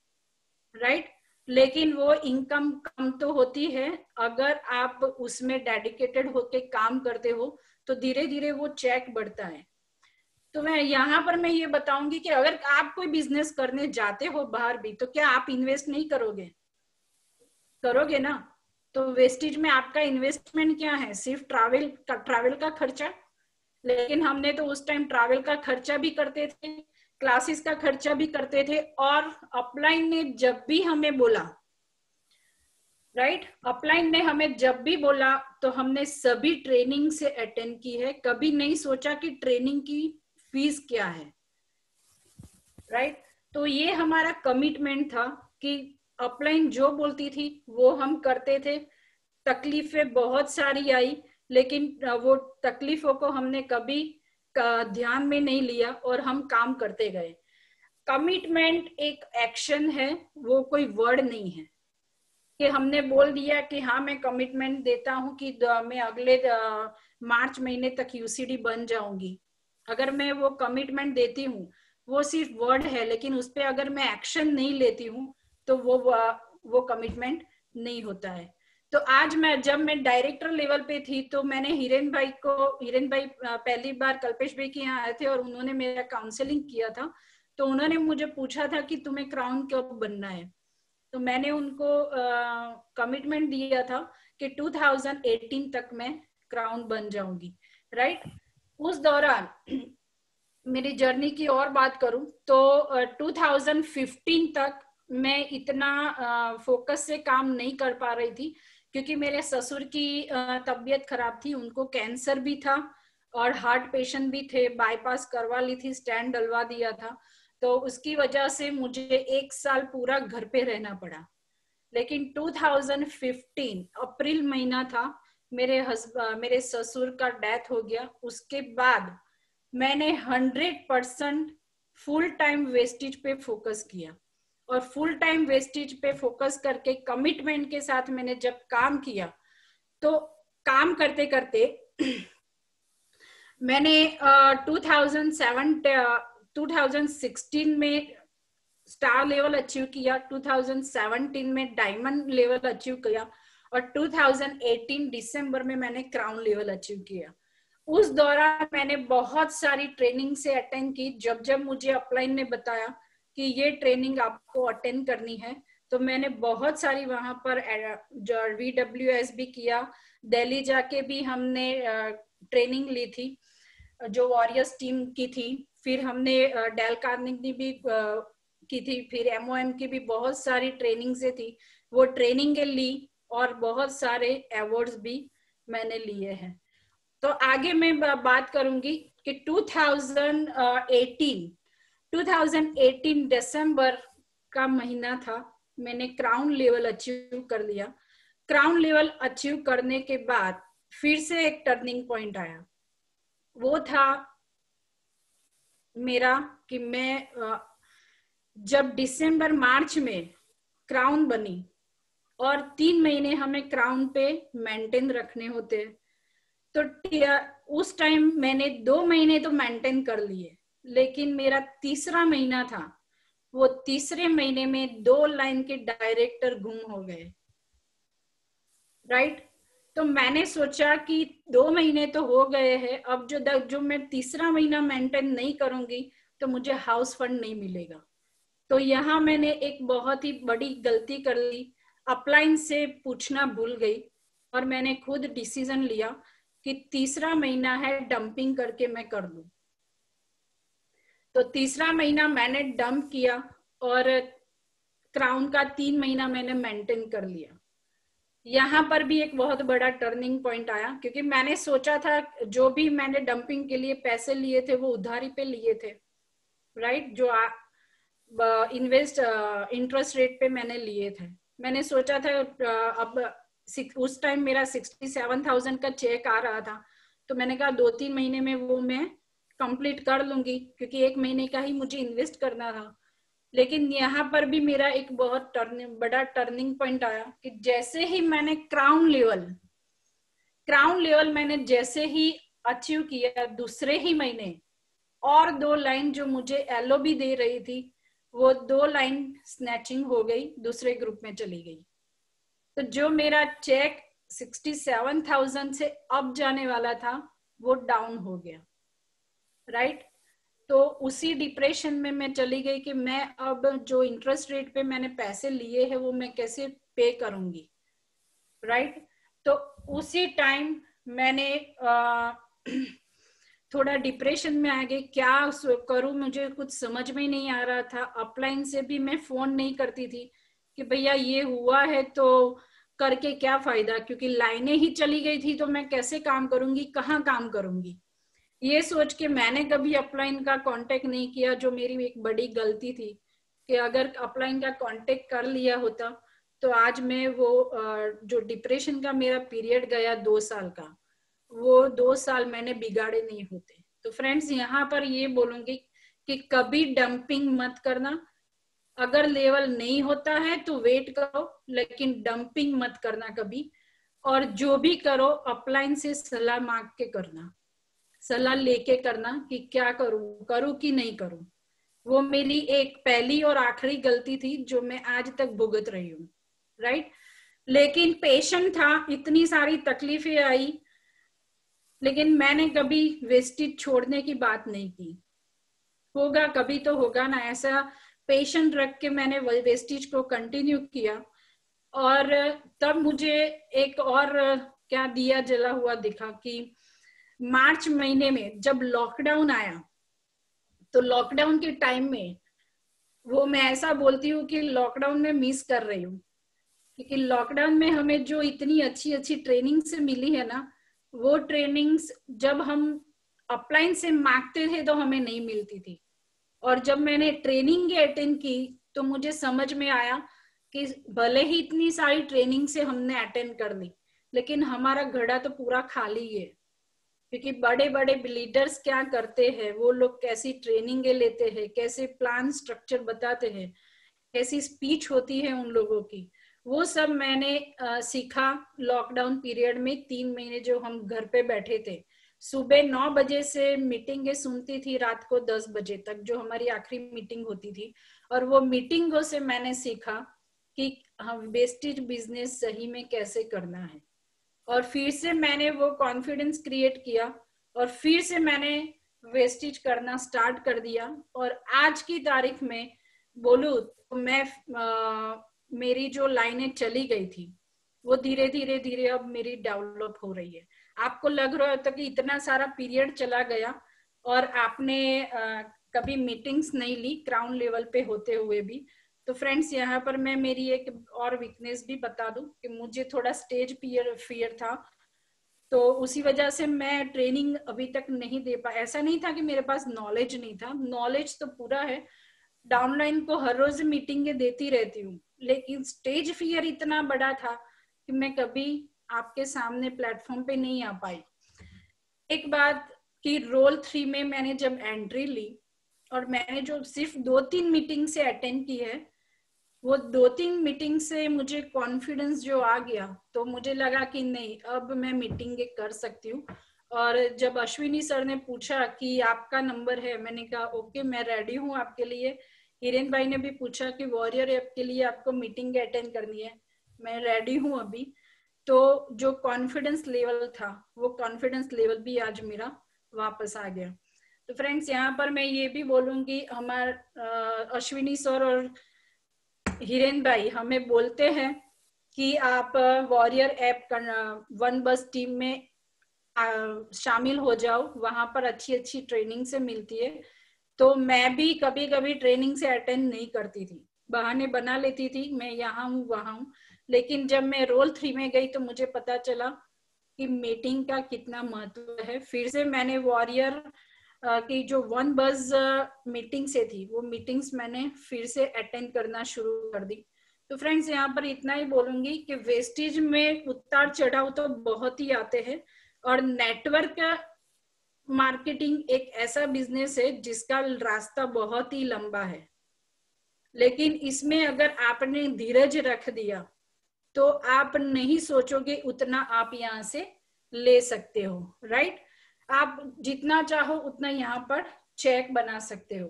राइट। लेकिन वो इनकम कम तो होती है, अगर आप उसमें डेडिकेटेड होके काम करते हो तो धीरे धीरे वो चेक बढ़ता है। तो मैं यहाँ पर मैं ये बताऊंगी कि अगर आप कोई बिजनेस करने जाते हो बाहर भी, तो क्या आप इन्वेस्ट नहीं करोगे? करोगे ना। तो वेस्टेज में आपका इन्वेस्टमेंट क्या है? सिर्फ ट्रैवल का खर्चा। लेकिन हमने तो उस टाइम ट्रैवल का खर्चा भी करते थे, क्लासेस का खर्चा भी करते थे, और अपलाइन ने जब भी हमें बोला, राइट, अपलाइन ने हमें जब भी बोला तो हमने सभी ट्रेनिंग से अटेंड की है। कभी नहीं सोचा कि ट्रेनिंग की फीस क्या है, राइट। तो ये हमारा कमिटमेंट था कि अपलाइन जो बोलती थी वो हम करते थे। तकलीफें बहुत सारी आई, लेकिन वो तकलीफों को हमने कभी ध्यान में नहीं लिया और हम काम करते गए। कमिटमेंट एक एक्शन है, वो कोई वर्ड नहीं है कि हमने बोल दिया कि हाँ मैं कमिटमेंट देता हूँ कि मैं अगले मार्च महीने तक यूसीडी बन जाऊंगी। अगर मैं वो कमिटमेंट देती हूँ, वो सिर्फ वर्ड है, लेकिन उस पर अगर मैं एक्शन नहीं लेती हूँ तो वो कमिटमेंट नहीं होता है। तो आज जब मैं डायरेक्टर लेवल पे थी, तो मैंने हिरेन भाई पहली बार कल्पेश भाई के यहाँ आए थे और उन्होंने मेरा काउंसलिंग किया था। तो उन्होंने मुझे पूछा था कि तुम्हें क्राउन कब बनना है। तो मैंने उनको कमिटमेंट दिया था कि 2018 तक मैं क्राउन बन जाऊंगी, राइट। उस दौरान मेरी जर्नी की और बात करूं तो 2015 तक मैं इतना फोकस से काम नहीं कर पा रही थी, क्योंकि मेरे ससुर की तबीयत खराब थी, उनको कैंसर भी था और हार्ट पेशेंट भी थे, बाईपास करवा ली थी, स्टैंड डलवा दिया था। तो उसकी वजह से मुझे 1 साल पूरा घर पे रहना पड़ा। लेकिन 2015 अप्रैल महीना था, मेरे ससुर का डेथ हो गया। उसके बाद मैंने 100% फुल टाइम वेस्टेज पे फोकस किया, और फुल टाइम वेस्टेज पे फोकस करके कमिटमेंट के साथ मैंने जब काम किया, तो काम करते करते मैंने 2016 में स्टार लेवल अचीव किया, 2017 में डायमंड लेवल अचीव किया, और 2018 दिसंबर में मैंने क्राउन लेवल अचीव किया। उस दौरान मैंने बहुत सारी ट्रेनिंग से अटेंड की। जब जब मुझे अपलाइन ने बताया कि ये ट्रेनिंग आपको अटेंड करनी है, तो मैंने बहुत सारी वहां पर VWS भी किया, दिल्ली जाके भी हमने ट्रेनिंग ली थी जो वॉरियर्स टीम की थी, फिर हमने डेल कार्नेगी भी की थी, फिर MOM की भी बहुत सारी ट्रेनिंग से थी, वो ट्रेनिंग ली, और बहुत सारे अवार्ड्स भी मैंने लिए हैं। तो आगे मैं बात करूंगी कि 2018 दिसंबर का महीना था, मैंने क्राउन लेवल अचीव कर लिया। क्राउन लेवल अचीव करने के बाद फिर से एक टर्निंग पॉइंट आया, वो था मेरा कि मैं जब दिसंबर मार्च में क्राउन बनी और 3 महीने हमें क्राउन पे मेंटेन रखने होते, तो उस टाइम मैंने 2 महीने तो मेंटेन कर लिए, लेकिन मेरा तीसरा महीना था, वो तीसरे महीने में 2 लाइन के डायरेक्टर गुम हो गए, राइट। तो मैंने सोचा कि 2 महीने तो हो गए हैं, अब जो मैं तीसरा महीना मेंटेन नहीं करूंगी तो मुझे हाउस फंड नहीं मिलेगा। तो यहाँ मैंने एक बहुत ही बड़ी गलती कर ली, अपलाइन से पूछना भूल गई और मैंने खुद डिसीजन लिया कि तीसरा महीना है, डंपिंग करके मैं कर लूं। तो तीसरा महीना मैंने डंप किया और क्राउन का 3 महीना मैंने मेंटेन कर लिया। यहाँ पर भी एक बहुत बड़ा टर्निंग पॉइंट आया, क्योंकि मैंने सोचा था जो भी मैंने डंपिंग के लिए पैसे लिए थे वो उधारी पे लिए थे, राइट, जो इन्वेस्ट इंटरेस्ट रेट पे मैंने लिए थे। मैंने सोचा था अब उस टाइम मेरा 67,000 का चेक आ रहा था, तो मैंने कहा 2-3 महीने में वो मैं कंप्लीट कर लूंगी, क्योंकि 1 महीने का ही मुझे इन्वेस्ट करना था। लेकिन यहाँ पर भी मेरा एक बहुत बड़ा टर्निंग पॉइंट आया कि जैसे ही मैंने क्राउन लेवल मैंने जैसे ही अचीव किया, दूसरे ही महीने और 2 लाइन जो मुझे एलओबी दे रही थी, वो 2 लाइन स्नैचिंग हो गई, दूसरे ग्रुप में चली गई। तो जो मेरा चेक 67,000 से अप जाने वाला था वो डाउन हो गया, राइट। तो उसी डिप्रेशन में मैं चली गई कि मैं अब जो इंटरेस्ट रेट पे मैंने पैसे लिए हैं वो मैं कैसे पे करूंगी, राइट। तो उसी टाइम मैंने थोड़ा डिप्रेशन में आ गई, क्या करूं, मुझे कुछ समझ में नहीं आ रहा था। अपलाइन से भी मैं फोन नहीं करती थी कि भैया ये हुआ है तो करके क्या फायदा, क्योंकि लाइनें ही चली गई थी, तो मैं कैसे काम करूंगी, कहाँ काम करूंगी। ये सोच के मैंने कभी अपलाइन का कांटेक्ट नहीं किया, जो मेरी एक बड़ी गलती थी कि अगर अपलाइन का कांटेक्ट कर लिया होता तो आज मैं वो जो डिप्रेशन का मेरा पीरियड गया 2 साल का, वो 2 साल मैंने बिगाड़े नहीं होते। तो फ्रेंड्स यहाँ पर ये बोलूंगी कि कभी डंपिंग मत करना, अगर लेवल नहीं होता है तो वेट करो, लेकिन डंपिंग मत करना कभी। और जो भी करो अपलाइन से सलाह मांग के करना, सलाह लेके करना कि क्या करूं कि नहीं करूं। वो मेरी एक पहली और आखिरी गलती थी जो मैं आज तक भुगत रही हूँ, राइट। लेकिन पेशेंट था, इतनी सारी तकलीफें आई, लेकिन मैंने कभी वेस्टेज छोड़ने की बात नहीं की। होगा कभी तो होगा ना, ऐसा पेशेंट रख के मैंने वेस्टेज को कंटिन्यू किया। और तब मुझे एक और क्या दिया जला हुआ दिखा कि मार्च महीने में जब लॉकडाउन आया, तो लॉकडाउन के टाइम में वो मैं ऐसा बोलती हूँ कि लॉकडाउन में मिस कर रही हूँ, क्योंकि लॉकडाउन में हमें जो इतनी अच्छी अच्छी ट्रेनिंग से मिली है ना, वो ट्रेनिंग्स जब हम अपलाइन से मांगते थे तो हमें नहीं मिलती थी। और जब मैंने ट्रेनिंग अटेंड की तो मुझे समझ में आया कि भले ही इतनी सारी ट्रेनिंग से हमने अटेंड कर ली, लेकिन हमारा घड़ा तो पूरा खाली है। क्योंकि बड़े बड़े लीडर्स क्या करते हैं, वो लोग कैसी ट्रेनिंग लेते हैं, कैसे प्लान स्ट्रक्चर बताते हैं, कैसी स्पीच होती है उन लोगों की, वो सब मैंने सीखा लॉकडाउन पीरियड में। 3 महीने जो हम घर पे बैठे थे, सुबह 9 बजे से मीटिंगें सुनती थी, रात को 10 बजे तक जो हमारी आखिरी मीटिंग होती थी। और वो मीटिंगों से मैंने सीखा कि हम वेस्टेज बिजनेस सही में कैसे करना है। और फिर से मैंने वो कॉन्फिडेंस क्रिएट किया और फिर से मैंने वेस्टेज करना स्टार्ट कर दिया। और आज की तारीख में बोलूं तो मैं मेरी जो लाइनें चली गई थी वो धीरे धीरे धीरे अब मेरी डेवलप हो रही है। आपको लग रहा होता कि इतना सारा पीरियड चला गया और आपने कभी मीटिंग्स नहीं ली क्राउन लेवल पे होते हुए भी। तो फ्रेंड्स यहाँ पर मैं मेरी एक और वीकनेस भी बता दूं कि मुझे थोड़ा स्टेज फियर था, तो उसी वजह से मैं ट्रेनिंग अभी तक नहीं दे पाया। ऐसा नहीं था कि मेरे पास नॉलेज नहीं था, नॉलेज तो पूरा है, डाउनलाइन को हर रोज मीटिंगें देती रहती हूँ, लेकिन स्टेज फियर इतना बड़ा था कि मैं कभी आपके सामने प्लेटफॉर्म पे नहीं आ पाई। एक बात कि रोल 3 में मैंने जब एंट्री ली और मैंने जो सिर्फ 2-3 मीटिंग से अटेंड की है, वो 2-3 मीटिंग से मुझे कॉन्फिडेंस जो आ गया, तो मुझे लगा कि नहीं, अब मैं मीटिंग कर सकती हूँ। और जब अश्विनी सर ने पूछा कि आपका नंबर है, मैंने कहा ओके, मैं रेडी हूँ आपके लिए। हिरेन भाई ने भी पूछा कि वॉरियर ऐप के लिए आपको मीटिंग अटेंड करनी है, मैं रेडी हूँ अभी। तो जो कॉन्फिडेंस लेवल था, वो कॉन्फिडेंस लेवल भी आज मेरा वापस आ गया। तो फ्रेंड्स, यहाँ पर मैं ये भी बोलूंगी, हमारे अश्विनी सर और हिरेन भाई हमें बोलते हैं कि आप वॉरियर ऐप वन बस टीम में शामिल हो जाओ, वहां पर अच्छी अच्छी ट्रेनिंग से मिलती है। तो मैं भी कभी कभी ट्रेनिंग से अटेंड नहीं करती थी, बहाने बना लेती थी, मैं यहाँ हूँ वहां हूँ। लेकिन जब मैं रोल 3 में गई तो मुझे पता चला कि मीटिंग का कितना महत्व है। फिर से मैंने वॉरियर की जो वन बस मीटिंग से थी, वो मीटिंग्स मैंने फिर से अटेंड करना शुरू कर दी। तो फ्रेंड्स, यहाँ पर इतना ही बोलूंगी कि वेस्टेज में उतार चढ़ाव तो बहुत ही आते हैं, और नेटवर्क मार्केटिंग एक ऐसा बिजनेस है जिसका रास्ता बहुत ही लंबा है। लेकिन इसमें अगर आपने धीरज रख दिया तो आप नहीं सोचोगे उतना आप यहाँ से ले सकते हो, राइट। आप जितना चाहो उतना यहाँ पर चेक बना सकते हो।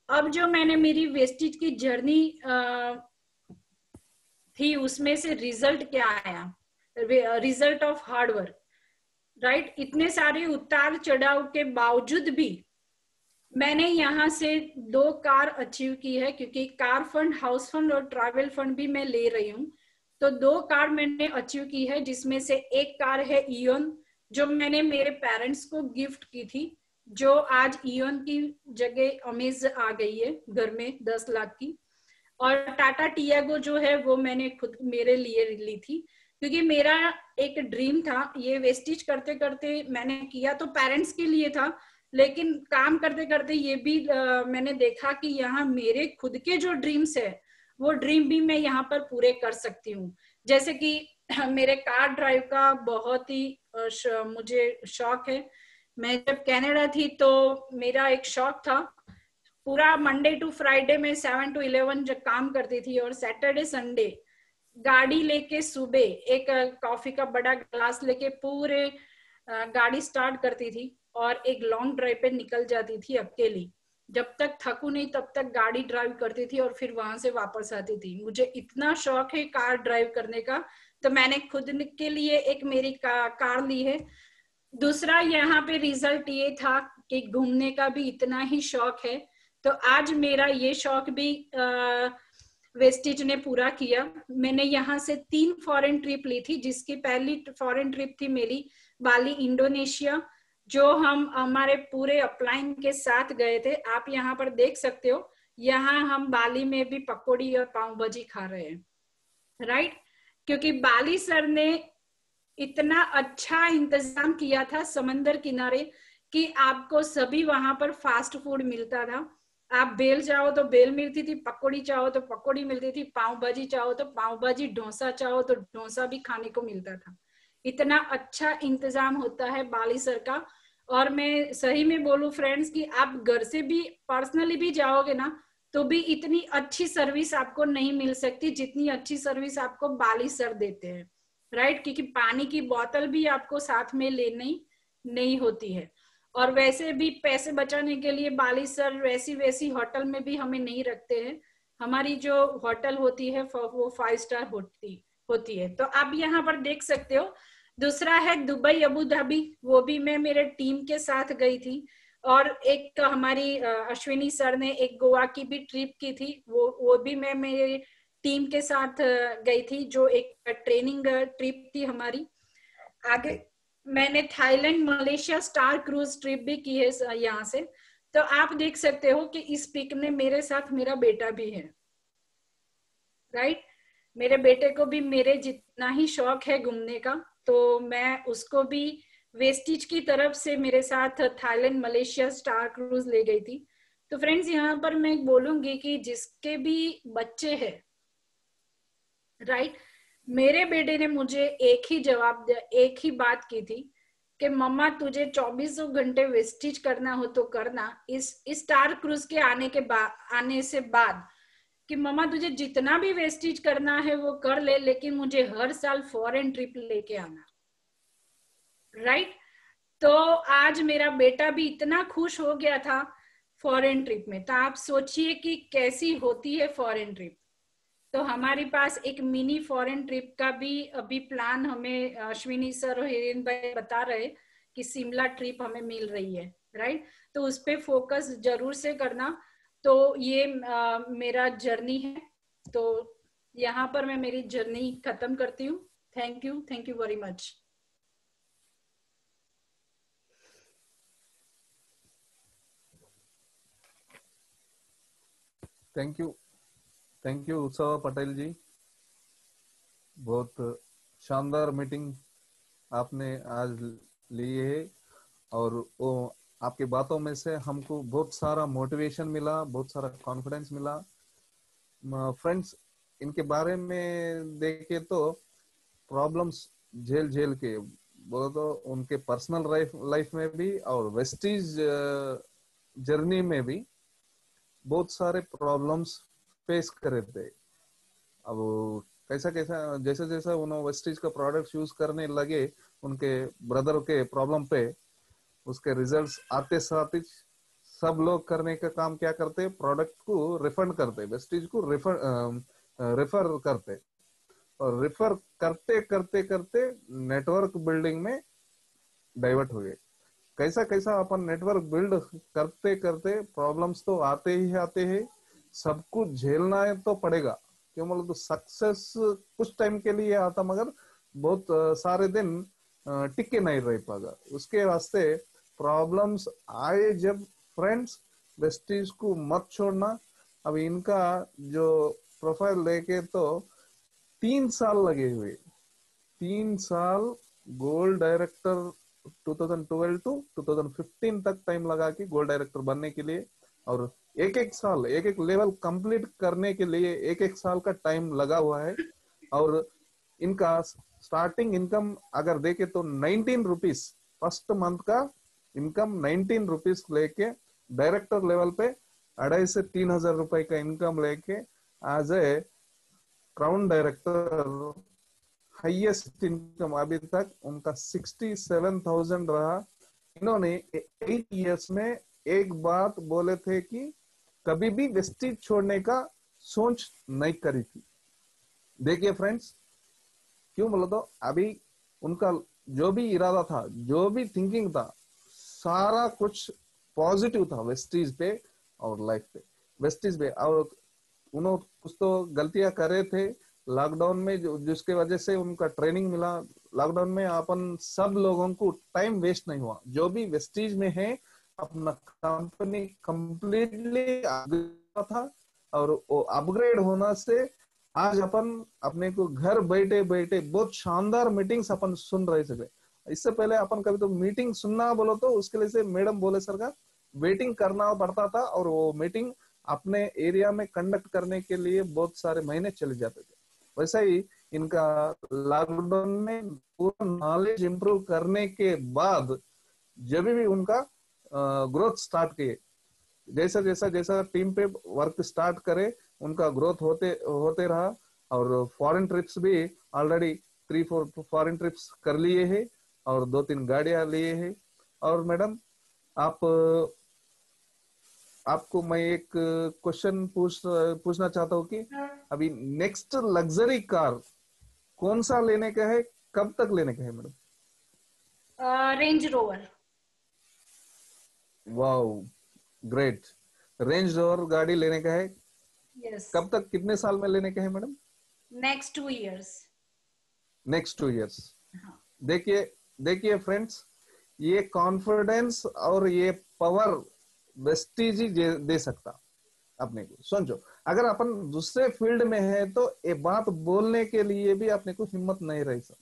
अब जो मैंने मेरी वेस्टेज की जर्नी थी, उसमें से रिजल्ट क्या आया, result of hard work, right. इतने सारे उतार चढ़ाव के बावजूद भी मैंने यहाँ से 2 कार अचीव की है, क्योंकि कार फंड, हाउस फंड और ट्रैवल फंड भी मैं ले रही हूँ। तो 2 कार मैंने अचीव की है, जिसमें से एक कार है इयोन, जो मैंने मेरे पेरेंट्स को गिफ्ट की थी, जो आज इयोन की जगह अमेज आ गई है घर में 10 लाख की। और टाटा टियागो जो है वो मैंने खुद मेरे लिए ली थी, क्योंकि मेरा एक ड्रीम था। ये वेस्टेज करते करते मैंने किया तो पेरेंट्स के लिए था, लेकिन काम करते करते ये भी मैंने देखा कि यहाँ मेरे खुद के जो ड्रीम्स है, वो ड्रीम भी मैं यहाँ पर पूरे कर सकती हूँ। जैसे कि मेरे कार ड्राइव का बहुत ही मुझे शौक है। मैं जब कनाडा थी तो मेरा एक शौक था, पूरा मंडे टू फ्राइडे में 7 to 11 जब काम करती थी, और सैटरडे संडे गाड़ी लेके सुबह एक कॉफी का बड़ा ग्लास लेके पूरे गाड़ी स्टार्ट करती थी और एक लॉन्ग ड्राइव पे निकल जाती थी अकेली। जब तक थकू नहीं तब तक गाड़ी ड्राइव करती थी और फिर वहां से वापस आती थी। मुझे इतना शौक है कार ड्राइव करने का, तो मैंने खुद के लिए एक मेरी कार ली है। दूसरा यहाँ पे रिजल्ट ये था कि घूमने का भी इतना ही शौक है, तो आज मेरा ये शौक भी वेस्टेज ने पूरा किया। मैंने यहाँ से 3 फॉरेन ट्रिप ली थी, जिसकी पहली फॉरेन ट्रिप थी मेरी बाली इंडोनेशिया, जो हम हमारे पूरे अपलाइन के साथ गए थे। आप यहाँ पर देख सकते हो, यहाँ हम बाली में भी पकौड़ी और पाव भाजी खा रहे हैं, राइट। क्योंकि बाली सर ने इतना अच्छा इंतजाम किया था समंदर किनारे कि आपको सभी वहां पर फास्ट फूड मिलता था। आप बेल चाहो तो बेल मिलती थी, पकौड़ी चाहो तो पकौड़ी मिलती थी, पाव भाजी चाहो तो पाव भाजी, डोसा चाहो तो डोसा भी खाने को मिलता था। इतना अच्छा इंतजाम होता है बाली सर का। और मैं सही में बोलूं फ्रेंड्स कि आप घर से भी पर्सनली भी जाओगे ना, तो भी इतनी अच्छी सर्विस आपको नहीं मिल सकती जितनी अच्छी सर्विस आपको बाली सर देते हैं, राइट। क्योंकि पानी की बोतल भी आपको साथ में लेनी नहीं होती है। और वैसे भी पैसे बचाने के लिए बाली सर वैसी होटल में भी हमें नहीं रखते हैं। हमारी जो होटल होती है वो 5 स्टार होती है। तो आप यहाँ पर देख सकते हो। दूसरा है दुबई अबू धाबी, वो भी मैं मेरे टीम के साथ गई थी। और एक हमारी अश्विनी सर ने एक गोवा की भी ट्रिप की थी, वो भी मैं मेरे टीम के साथ गई थी, जो एक ट्रेनिंग ट्रिप थी हमारी। आगे मैंने Thailand Malaysia star cruise trip भी की है यहाँ से। तो आप देख सकते हो कि इस पिक में मेरे साथ मेरा बेटा भी है, राइट। मेरे बेटे को भी मेरे जितना ही शौक है घूमने का, तो मैं उसको भी वेस्टेज की तरफ से मेरे साथ थाईलैंड मलेशिया स्टार क्रूज ले गई थी। तो फ्रेंड्स, यहाँ पर मैं बोलूंगी कि जिसके भी बच्चे हैं राइट। मेरे बेटे ने मुझे एक ही जवाब दिया, एक ही बात की थी कि मम्मा तुझे 24 घंटे वेस्टेज करना हो तो करना, इस स्टार क्रूज के आने से बाद, कि मम्मा तुझे जितना भी वेस्टेज करना है वो कर ले, लेकिन मुझे हर साल फॉरेन ट्रिप लेके आना। राइट। तो आज मेरा बेटा भी इतना खुश हो गया था फॉरेन ट्रिप में। तो आप सोचिए कि कैसी होती है फॉरेन ट्रिप। तो हमारे पास एक मिनी फॉरेन ट्रिप का भी अभी प्लान हमें अश्विनी सर और हिरेन भाई बता रहे कि शिमला ट्रिप हमें मिल रही है। राइट। तो उस पे फोकस जरूर से करना। तो ये मेरा जर्नी है। तो यहाँ पर मैं मेरी जर्नी खत्म करती हूँ। Thank you very much. Thank you उत्सव पटेल जी। बहुत शानदार मीटिंग आपने आज ली है, और वो आपकी बातों में से हमको बहुत सारा मोटिवेशन मिला, बहुत सारा कॉन्फिडेंस मिला। फ्रेंड्स, इनके बारे में देखे तो प्रॉब्लम्स झेल झेल के बोलो तो उनके पर्सनल लाइफ में भी और वेस्टीज जर्नी में भी बहुत सारे प्रॉब्लम्स फेस करे थे। अब कैसा कैसा जैसे जैसे उन्होंने वेस्टीज का प्रोडक्ट यूज करने लगे, उनके ब्रदर के प्रॉब्लम पे उसके रिजल्ट्स आते साथ ही सब लोग करने का काम क्या करते, प्रोडक्ट को रिफंड करते, वेस्टीज को रेफर करते, और रेफर करते करते करते नेटवर्क बिल्डिंग में डाइवर्ट हो गए। कैसा कैसा अपन नेटवर्क बिल्ड करते करते प्रॉब्लम्स तो आते हैं, सब कुछ झेलना है तो पड़ेगा। क्यों बोलो तो सक्सेस कुछ टाइम के लिए आता, मगर बहुत सारे दिन टिके नहीं रह पाएगा। उसके वास्ते प्रॉब्लम्स आए जब, फ्रेंड्स, वेस्टीज को मत छोड़ना। अब इनका जो प्रोफाइल देखे तो 3 साल लगे हुए, 3 साल गोल्ड डायरेक्टर 2012 टू 2015 तक टाइम लगा के गोल्ड डायरेक्टर बनने के लिए, और एक एक साल एक एक लेवल कंप्लीट करने के लिए एक एक साल का टाइम लगा हुआ है। और इनका स्टार्टिंग इनकम अगर देखे तो 19 रुपीज, फर्स्ट मंथ का इनकम 19 रुपीज लेके डायरेक्टर लेवल पे 2500 से 3000 रुपए का इनकम लेके as a crown director highest income अभी तक उनका 67,000 रहा। इन्होंने 8 इयर्स में एक बात बोले थे कि कभी भी वेस्टीज छोड़ने का सोच नहीं करी थी। देखिए फ्रेंड्स, क्यों बोलो तो अभी उनका जो भी इरादा था, जो भी थिंकिंग था, सारा कुछ पॉजिटिव था वेस्टीज पे और लाइफ पे, वेस्टीज पे। और उन्होंने कुछ तो गलतियां करे थे लॉकडाउन में, जिसके वजह से उनका ट्रेनिंग मिला। लॉकडाउन में अपन सब लोगों को टाइम वेस्ट नहीं हुआ। जो भी वेस्टीज में है अपना कंपनी कंप्लीटली था, और वो अपग्रेड होना से आज अपन अपने को घर बैठे बैठे बहुत शानदार मीटिंग्स अपन सुन रहे थे। इससे पहले अपन कभी तो मीटिंग सुनना बोलो तो उसके लिए से मैडम बोले सर का वेटिंग करना पड़ता था, और वो मीटिंग अपने एरिया में कंडक्ट करने के लिए बहुत सारे महीने चले जाते थे। वैसा ही इनका लॉकडाउन में पूरा नॉलेज इंप्रूव करने के बाद जब भी उनका ग्रोथ स्टार्ट किए, जैसा जैसा जैसा टीम पे वर्क स्टार्ट करे उनका ग्रोथ होते होते रहा। और फॉरेन ट्रिप्स भी ऑलरेडी 3-4 फॉरेन ट्रिप्स कर लिए हैं, और 2-3 गाड़ियां लिए हैं। और मैडम, आपको मैं एक क्वेश्चन पूछना चाहता हूँ कि अभी नेक्स्ट लग्जरी कार कौन सा लेने का है, कब तक लेने का है madam? Range rover. Wow, great. Range rover गाड़ी लेने का है। यस। कब तक, कितने साल में लेने का है madam? Next 2 years. Next 2 years. हाँ। देखिए देखिए फ्रेंड्स, ये कॉन्फिडेंस और ये पावर वेस्टीज ही दे सकता अपने को। समझो, अगर अपन दूसरे फील्ड में है तो ये बात बोलने के लिए भी अपने को हिम्मत नहीं रही सर,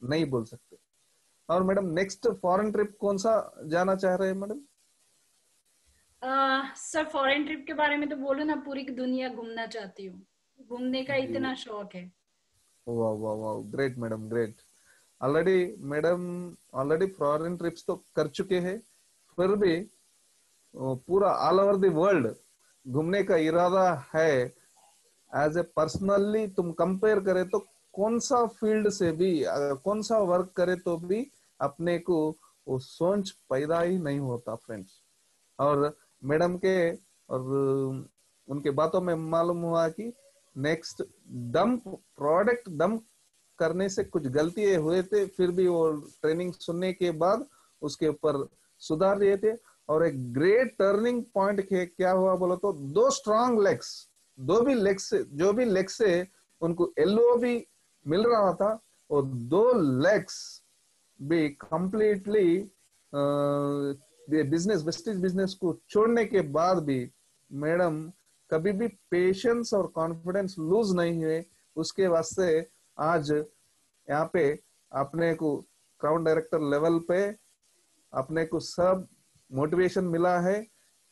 नहीं बोल सकते। और मैडम, नेक्स्ट फॉरेन ट्रिप कौन सा जाना चाह रहे हैं मैडम? सर फॉरेन ट्रिप के बारे में तो बोलो ना, पूरी दुनिया घूमना चाहती हूँ। घूमने का जी, इतना शौक है। वाह वाह वाह, great madam, great. Already foreign trips तो कर चुके हैं, फिर भी पूरा ऑल ओवर द वर्ल्ड घूमने का इरादा है। एज ए पर्सनली तुम कंपेयर करे तो कौन सा फील्ड से भी कौन सा वर्क करे तो भी अपने को वो सोच पैदा ही नहीं होता फ्रेंड्स। और मैडम के और उनके बातों में मालूम हुआ कि नेक्स्ट प्रोडक्ट डंप करने से कुछ गलती हुए थे, फिर भी वो ट्रेनिंग सुनने के बाद उसके ऊपर सुधार दिए थे। और एक ग्रेट टर्निंग पॉइंट क्या हुआ बोलो तो, दो स्ट्रांग लेग्स, जो भी लेग से उनको एलओ भी मिल रहा था, और दो लेग्स भी कंप्लीटली वेस्टेज बिजनेस को छोड़ने के बाद भी मैडम कभी भी पेशेंस और कॉन्फिडेंस लूज नहीं हुए। उसके वास्ते आज यहाँ पे अपने को क्राउन डायरेक्टर लेवल पे अपने को सब मोटिवेशन मिला है।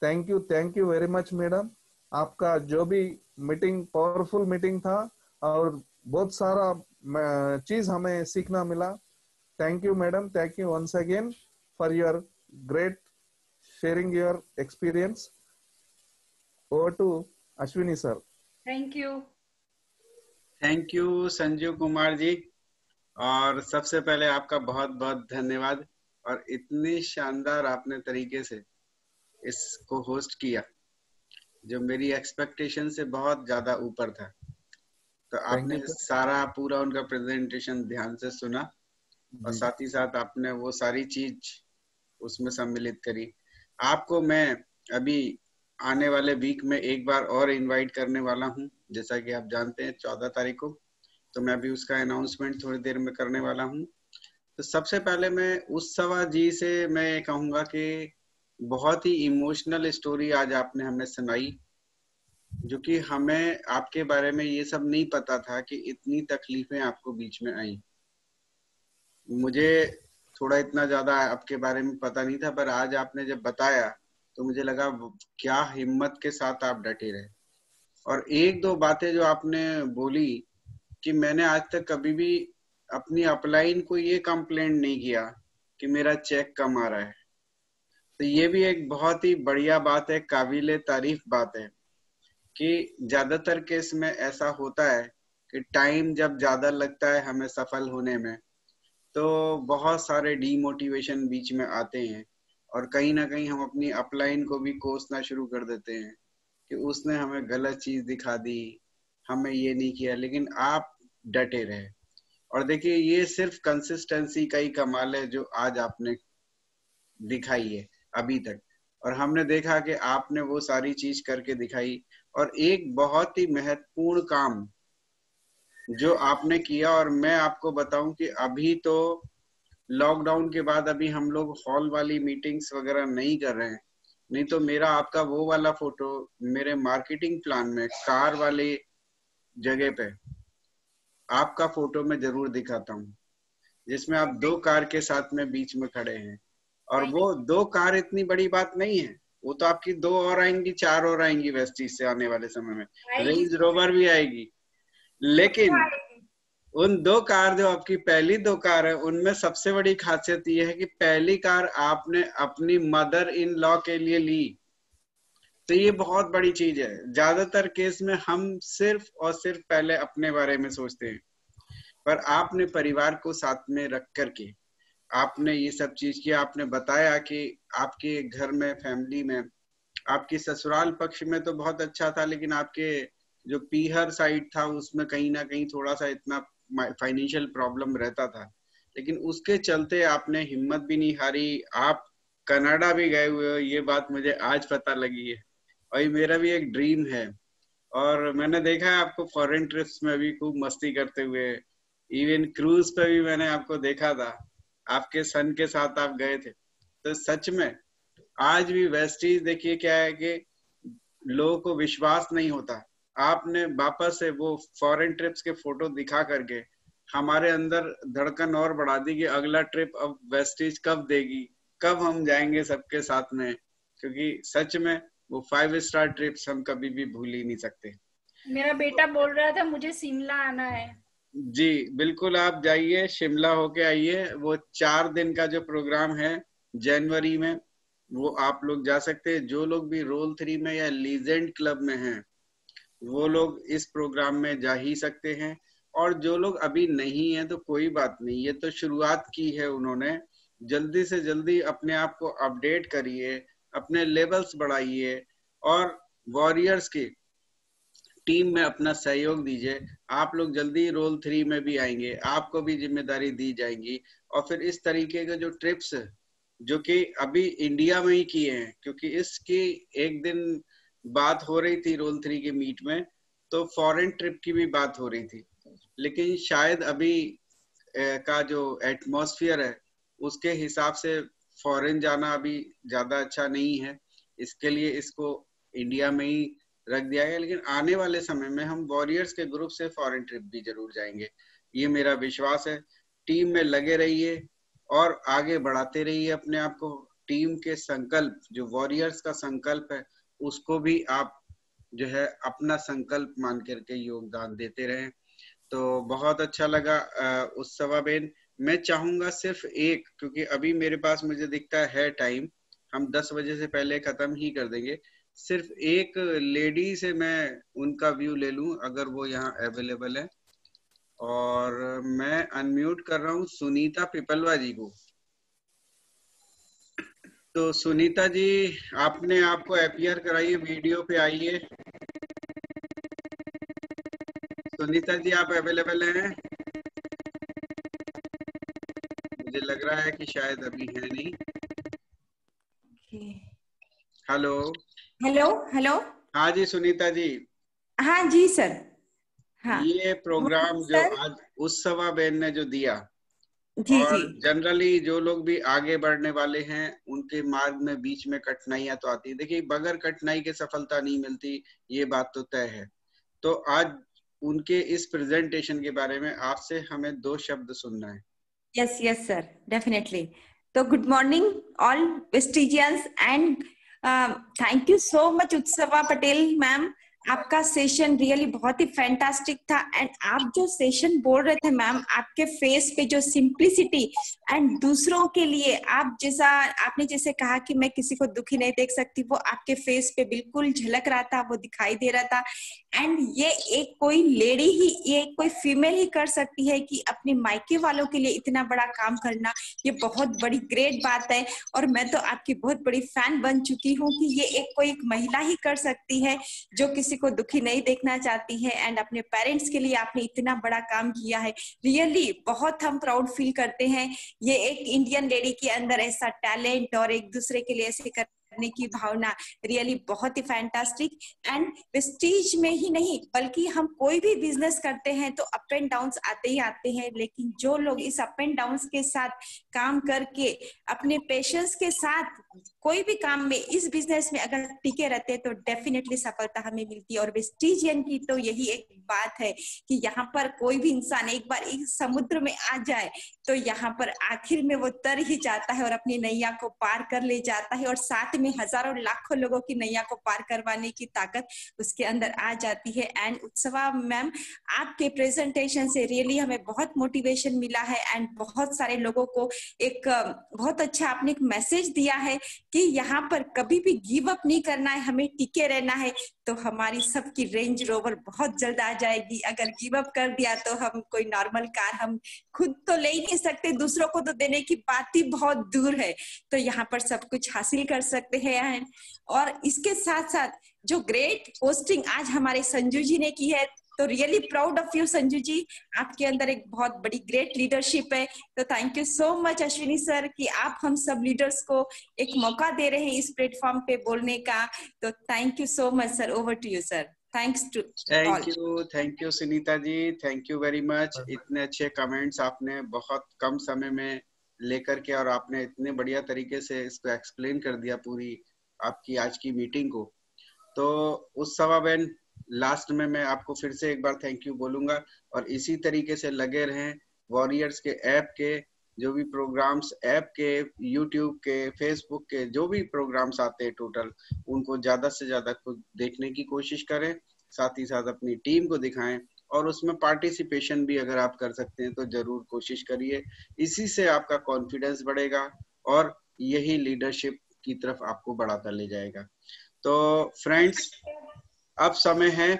Thank you very much madam. आपका जो भी मीटिंग पावरफुल मीटिंग था और बहुत सारा चीज हमें सीखना मिला। Thank you madam, thank you once again for your great sharing your experience. Over to Ashwini sir. Thank you Sanjeev Kumar ji. और सबसे पहले आपका बहुत बहुत धन्यवाद, और इतनी शानदार आपने तरीके से इसको होस्ट किया जो मेरी एक्सपेक्टेशन से बहुत ज्यादा ऊपर था। तो आपने सारा पूरा उनका प्रेजेंटेशन ध्यान से सुना, और साथ ही साथ आपने वो सारी चीज उसमें सम्मिलित करी। आपको मैं अभी आने वाले वीक में एक बार और इनवाइट करने वाला हूं, जैसा कि आप जानते हैं 14 तारीख को। तो मैं अभी उसका अनाउंसमेंट थोड़ी देर में करने वाला हूं। तो सबसे पहले मैं उत्सवा जी से मैं कहूंगा कि बहुत ही इमोशनल स्टोरी आज आपने हमें सुनाई, जो कि हमें आपके बारे में ये सब नहीं पता था कि इतनी तकलीफें आपको बीच में आई। मुझे थोड़ा इतना ज्यादा आपके बारे में पता नहीं था, पर आज आपने जब बताया तो मुझे लगा क्या हिम्मत के साथ आप डटे रहे। और एक दो बातें जो आपने बोली कि मैंने आज तक कभी भी अपनी अपलाइन को ये कंप्लेंट नहीं किया कि मेरा चेक कम आ रहा है। तो ये भी एक बहुत ही बढ़िया बात है, काबिले तारीफ बात है कि ज्यादातर केस में ऐसा होता है कि टाइम जब ज्यादा लगता है हमें सफल होने में, तो बहुत सारे डीमोटिवेशन बीच में आते हैं, और कहीं ना कहीं हम अपनी अपलाइन को भी कोसना शुरू कर देते हैं कि उसने हमें गलत चीज दिखा दी, हमें ये नहीं किया। लेकिन आप डटे रहे, और देखिए ये सिर्फ कंसिस्टेंसी का ही कमाल है जो आज आपने दिखाई है अभी तक। और हमने देखा कि आपने वो सारी चीज करके दिखाई। और एक बहुत ही महत्वपूर्ण काम जो आपने किया, और मैं आपको बताऊं कि अभी तो लॉकडाउन के बाद अभी हम लोग हॉल वाली मीटिंग्स वगैरह नहीं कर रहे हैं, नहीं तो मेरा आपका वो वाला फोटो मेरे मार्केटिंग प्लान में कार वाले जगह पे आपका फोटो मैं जरूर दिखाता हूँ, जिसमें आप दो कार के साथ में बीच में खड़े हैं। और वो दो कार इतनी बड़ी बात नहीं है, वो तो आपकी दो और आएंगी, चार और आएंगी वेस्टीज से आने वाले समय में, रेंज रोवर भी आएगी। लेकिन उन दो कार जो आपकी पहली दो कार है, उनमें सबसे बड़ी खासियत ये है कि पहली कार आपने अपनी मदर इन लॉ के लिए ली। तो ये बहुत बड़ी चीज है। ज्यादातर केस में हम सिर्फ और सिर्फ पहले अपने बारे में सोचते हैं, पर आपने परिवार को साथ में रख करके आपने ये सब चीज किया। आपने बताया कि आपके घर में फैमिली में आपकी ससुराल पक्ष में तो बहुत अच्छा था, लेकिन आपके जो पीहर साइड था उसमें कहीं ना कहीं थोड़ा सा इतना फाइनेंशियल प्रॉब्लम रहता था। लेकिन उसके चलते आपने हिम्मत भी नहीं हारी, आप कनाडा भी गए हुए हो, ये बात मुझे आज पता लगी है। और ये मेरा भी एक ड्रीम है, और मैंने देखा है आपको फॉरेन ट्रिप्स में भी खूब मस्ती करते हुए। इवन क्रूज पे भी मैंने आपको देखा था, आपके सन के साथ आप गए थे। तो सच में आज भी वेस्टीज देखिए क्या है कि लोगों को विश्वास नहीं होता। आपने वापस से वो फॉरेन ट्रिप्स के फोटो दिखा करके हमारे अंदर धड़कन और बढ़ा दी कि अगला ट्रिप अब वेस्टीज कब देगी, कब हम जाएंगे सबके साथ में। क्योंकि सच में वो 5 स्टार ट्रिप्स हम कभी भी भूल ही नहीं सकते। मेरा बेटा बोल रहा था मुझे शिमला आना है। जी बिल्कुल, आप जाइए, शिमला होके आइए। वो 4 दिन का जो प्रोग्राम है जनवरी में, वो आप लोग जा सकते हैं। जो लोग भी रोल 3 में या लीजेंड क्लब में हैं, वो लोग इस प्रोग्राम में जा ही सकते हैं। और जो लोग अभी नहीं है तो कोई बात नहीं, ये तो शुरुआत की है उन्होंने। जल्दी से जल्दी अपने आप को अपडेट करिए, अपने लेवल्स बढ़ाइए और वॉरियर्स की टीम में अपना सहयोग दीजिए। आप लोग जल्दी रोल 3 में भी आएंगे, आपको भी जिम्मेदारी दी जाएंगी। और फिर इस तरीके के जो ट्रिप्स जो कि अभी इंडिया में ही किए हैं, क्योंकि इसकी एक दिन बात हो रही थी रोल 3 के मीट में, तो फॉरेन ट्रिप की भी बात हो रही थी। लेकिन शायद अभी का जो एटमॉस्फेयर है उसके हिसाब से फॉरेन जाना अभी ज्यादा अच्छा नहीं है, इसके लिए इसको इंडिया में ही रख दिया गया। लेकिन आने वाले समय में हम वॉरियर्स के ग्रुप से फॉरेन ट्रिप भी जरूर जाएंगे, ये मेरा विश्वास है। टीम में लगे रहिए और आगे बढ़ाते रहिए अपने आप को। टीम के संकल्प, जो वॉरियर्स का संकल्प है, उसको भी आप जो है अपना संकल्प मान करके योगदान देते रहें। तो बहुत अच्छा लगा उत्सवा बेन। मैं चाहूंगा सिर्फ एक, क्योंकि अभी मेरे पास मुझे दिखता है टाइम, हम 10 बजे से पहले खत्म ही कर देंगे। सिर्फ एक लेडी से मैं उनका व्यू ले लूं, अगर वो यहाँ अवेलेबल है। और मैं अनम्यूट कर रहा हूँ सुनीता पिपलवा जी को। तो सुनीता जी, आपने आपको अपीयर कराइए, वीडियो पे आइए। सुनीता जी, आप अवेलेबल हैं? मुझे लग रहा है कि शायद अभी है नहीं। हेलो। Hello hello. हाँ जी सुनीता जी। हाँ जी सर। हाँ ये प्रोग्राम जो सर। आज उत्सवा बेन ने जो दिया, जी जी। और जनरली जो लोग भी आगे बढ़ने वाले हैं उनके मार्ग में बीच में कठिनाइयां तो आती है। देखिए, बगैर कठिनाई के सफलता नहीं मिलती, ये बात तो तय है। तो आज उनके इस प्रेजेंटेशन के बारे में आपसे हमें 2 शब्द सुनना है। Yes yes sir, definitely. तो good morning all Vestigians and thank you so much Utsava Patel ma'am. आपका सेशन रियली बहुत ही फैंटास्टिक था। एंड आप जो सेशन बोल रहे थे मैम, आपके फेस पे जो सिंप्लिसिटी एंड दूसरों के लिए आप जैसा, आपने जैसे कहा कि मैं किसी को दुखी नहीं देख सकती, वो आपके फेस पे बिल्कुल झलक रहा था, वो दिखाई दे रहा था। एंड ये एक कोई लेडी ही, ये कोई फीमेल ही कर सकती है कि अपने मायके वालों के लिए इतना बड़ा काम करना, ये बहुत बड़ी ग्रेट बात है। और मैं तो आपकी बहुत बड़ी फैन बन चुकी हूँ कि ये एक कोई एक महिला ही कर सकती है जो किसी को दुखी नहीं देखना चाहती है। एंड अपने पेरेंट्स के लिए आपने इतना बड़ा काम किया है, रियली बहुत हम प्राउड फील करते हैं। ये एक इंडियन लेडी के अंदर ऐसा टैलेंट और एक दूसरे के लिए ऐसे करने की भावना, रियली बहुत ही फैंटास्टिक। एंड प्रेस्टीज में ही नहीं, बल्कि हम कोई भी बिजनेस करते हैं तो अप एंड डाउन्स आते ही आते हैं, लेकिन जो लोग इस अप एंड डाउन्स के साथ काम करके अपने पेशेंस के साथ कोई भी काम में, इस बिजनेस में अगर टिके रहते हैं तो डेफिनेटली सफलता हमें मिलती है। और वेस्टिजियन की तो यही एक बात है कि यहाँ पर कोई भी इंसान एक बार इस समुद्र में आ जाए तो यहाँ पर आखिर में वो तर ही जाता है और अपनी नैया को पार कर ले जाता है, और साथ में हजारों लाखों लोगों की नैया को पार करवाने की ताकत उसके अंदर आ जाती है। एंड उत्सवा मैम, आपके प्रेजेंटेशन से रियली हमें बहुत मोटिवेशन मिला है। एंड बहुत सारे लोगों को एक बहुत अच्छा आपने एक मैसेज दिया है कि यहाँ पर कभी भी गिव अप नहीं करना है, हमें टिके रहना है। तो हमारी सबकी रेंज रोवर बहुत जल्द आ जाएगी। अगर गिव अप कर दिया तो हम कोई नॉर्मल कार हम खुद तो ले ही नहीं सकते, दूसरों को तो देने की बात ही बहुत दूर है। तो यहाँ पर सब कुछ हासिल कर सकते हैं। और इसके साथ साथ जो ग्रेट पोस्टिंग आज हमारे संजू जी ने की है, तो really proud of you Sanju ji. आपके अंदर एक बहुत बड़ी ग्रेट लीडरशिप है। तो thank you so much Ashwini sir कि आप हम सब लीडर्स को एक मौका दे रहे हैं इस प्लेटफॉर्म पे बोलने का। तो thank you so much sir, over to you sir. Thanks to all. Thank you Sunita ji, thank you very much. इतने अच्छे कमेंट्स आपने बहुत कम समय में लेकर के, और आपने इतने बढ़िया तरीके से इसको एक्सप्लेन कर दिया पूरी आपकी आज की मीटिंग को। तो उस सवा बहन, लास्ट में मैं आपको फिर से एक बार थैंक यू बोलूंगा, और इसी तरीके से लगे रहें वॉरियर्स के ऐप के जो भी प्रोग्राम्स, ऐप के, यूट्यूब के, फेसबुक के जो भी प्रोग्राम्स आते हैं टोटल, उनको ज्यादा से ज्यादा खुद देखने की कोशिश करें, साथ ही साथ अपनी टीम को दिखाएं और उसमें पार्टिसिपेशन भी अगर आप कर सकते हैं तो जरूर कोशिश करिए। इसी से आपका कॉन्फिडेंस बढ़ेगा और यही लीडरशिप की तरफ आपको बढ़ाता ले जाएगा। तो फ्रेंड्स, अब समय है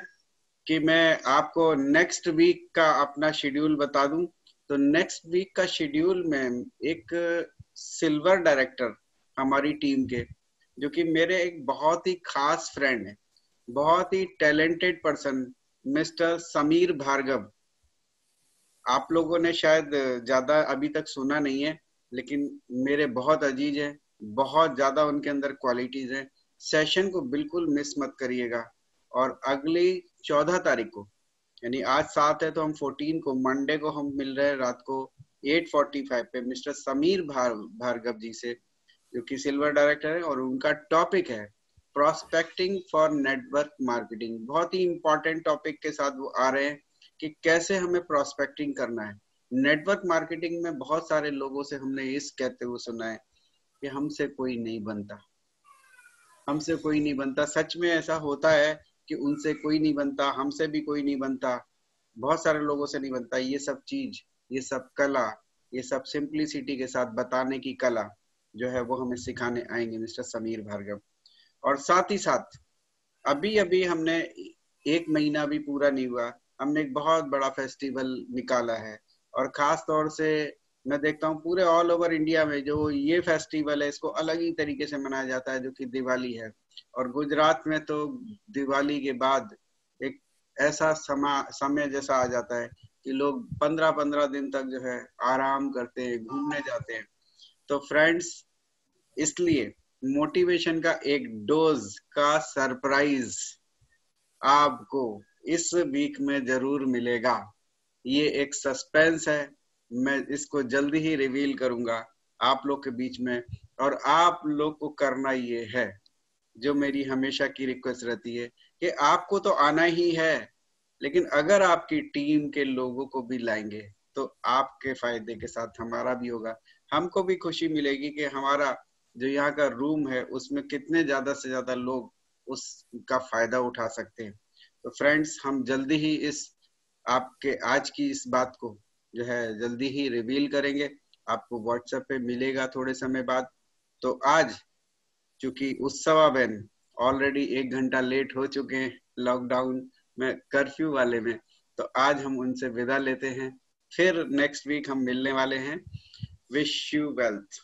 कि मैं आपको नेक्स्ट वीक का अपना शेड्यूल बता दूं। तो नेक्स्ट वीक का शेड्यूल में एक सिल्वर डायरेक्टर हमारी टीम के, जो कि मेरे एक बहुत ही खास फ्रेंड है, बहुत ही talented person, mister Sameer Bhargav. आप लोगों ने शायद ज्यादा अभी तक सुना नहीं है, लेकिन मेरे बहुत अजीज हैं, बहुत ज्यादा उनके अंदर क्वालिटीज हैं। सेशन को बिल्कुल मिस मत करिएगा। और अगली 14 तारीख को, यानी आज 7 है तो हम 14 को मंडे को हम मिल रहे हैं रात को 8:45 पे मिस्टर समीर भार्गव जी से, जो कि सिल्वर डायरेक्टर है, और उनका टॉपिक है प्रोस्पेक्टिंग फॉर नेटवर्क मार्केटिंग। बहुत ही इंपॉर्टेंट टॉपिक के साथ वो आ रहे हैं कि कैसे हमें प्रोस्पेक्टिंग करना है। नेटवर्क मार्केटिंग में बहुत सारे लोगों से हमने इस कहते हुए सुना है कि हमसे कोई नहीं बनता, हमसे कोई नहीं बनता। सच में ऐसा होता है कि उनसे कोई नहीं बनता, हमसे भी कोई नहीं बनता, बहुत सारे लोगों से नहीं बनता। ये सब चीज, ये सब कला, ये सब सिंप्लिसिटी के साथ बताने की कला जो है वो हमें सिखाने आएंगे मिस्टर समीर भार्गव। और साथ ही साथ अभी अभी हमने 1 महीना भी पूरा नहीं हुआ, हमने एक बहुत बड़ा फेस्टिवल निकाला है। और खास तौर से मैं देखता हूँ पूरे ऑल ओवर इंडिया में जो ये फेस्टिवल है इसको अलग ही तरीके से मनाया जाता है, जो कि दिवाली है। और गुजरात में तो दिवाली के बाद एक ऐसा समय जैसा आ जाता है कि लोग 15-15 दिन तक जो है आराम करते हैं, घूमने जाते हैं। तो फ्रेंड्स, इसलिए मोटिवेशन का एक डोज का सरप्राइज आपको इस वीक में जरूर मिलेगा। ये एक सस्पेंस है, मैं इसको जल्दी ही रिवील करूंगा आप लोग के बीच में। और आप लोग को करना ये है, जो मेरी हमेशा की रिक्वेस्ट रहती है, कि आपको तो आना ही है, लेकिन अगर आपकी टीम के लोगों को भी लाएंगे तो आपके फायदे के साथ हमारा भी होगा। हमको भी खुशी मिलेगी कि हमारा जो यहाँ का रूम है उसमें कितने ज्यादा से ज्यादा लोग उसका फायदा उठा सकते हैं। तो फ्रेंड्स, हम जल्दी ही इस आपके आज की इस बात को जो है जल्दी ही रिवील करेंगे, आपको व्हाट्सएप पे मिलेगा थोड़े समय बाद। तो आज चूंकि उत्सवा बहन ऑलरेडी 1 घंटा लेट हो चुके हैं लॉकडाउन में, कर्फ्यू वाले में, तो आज हम उनसे विदा लेते हैं। फिर नेक्स्ट वीक हम मिलने वाले हैं। Wish you wealth.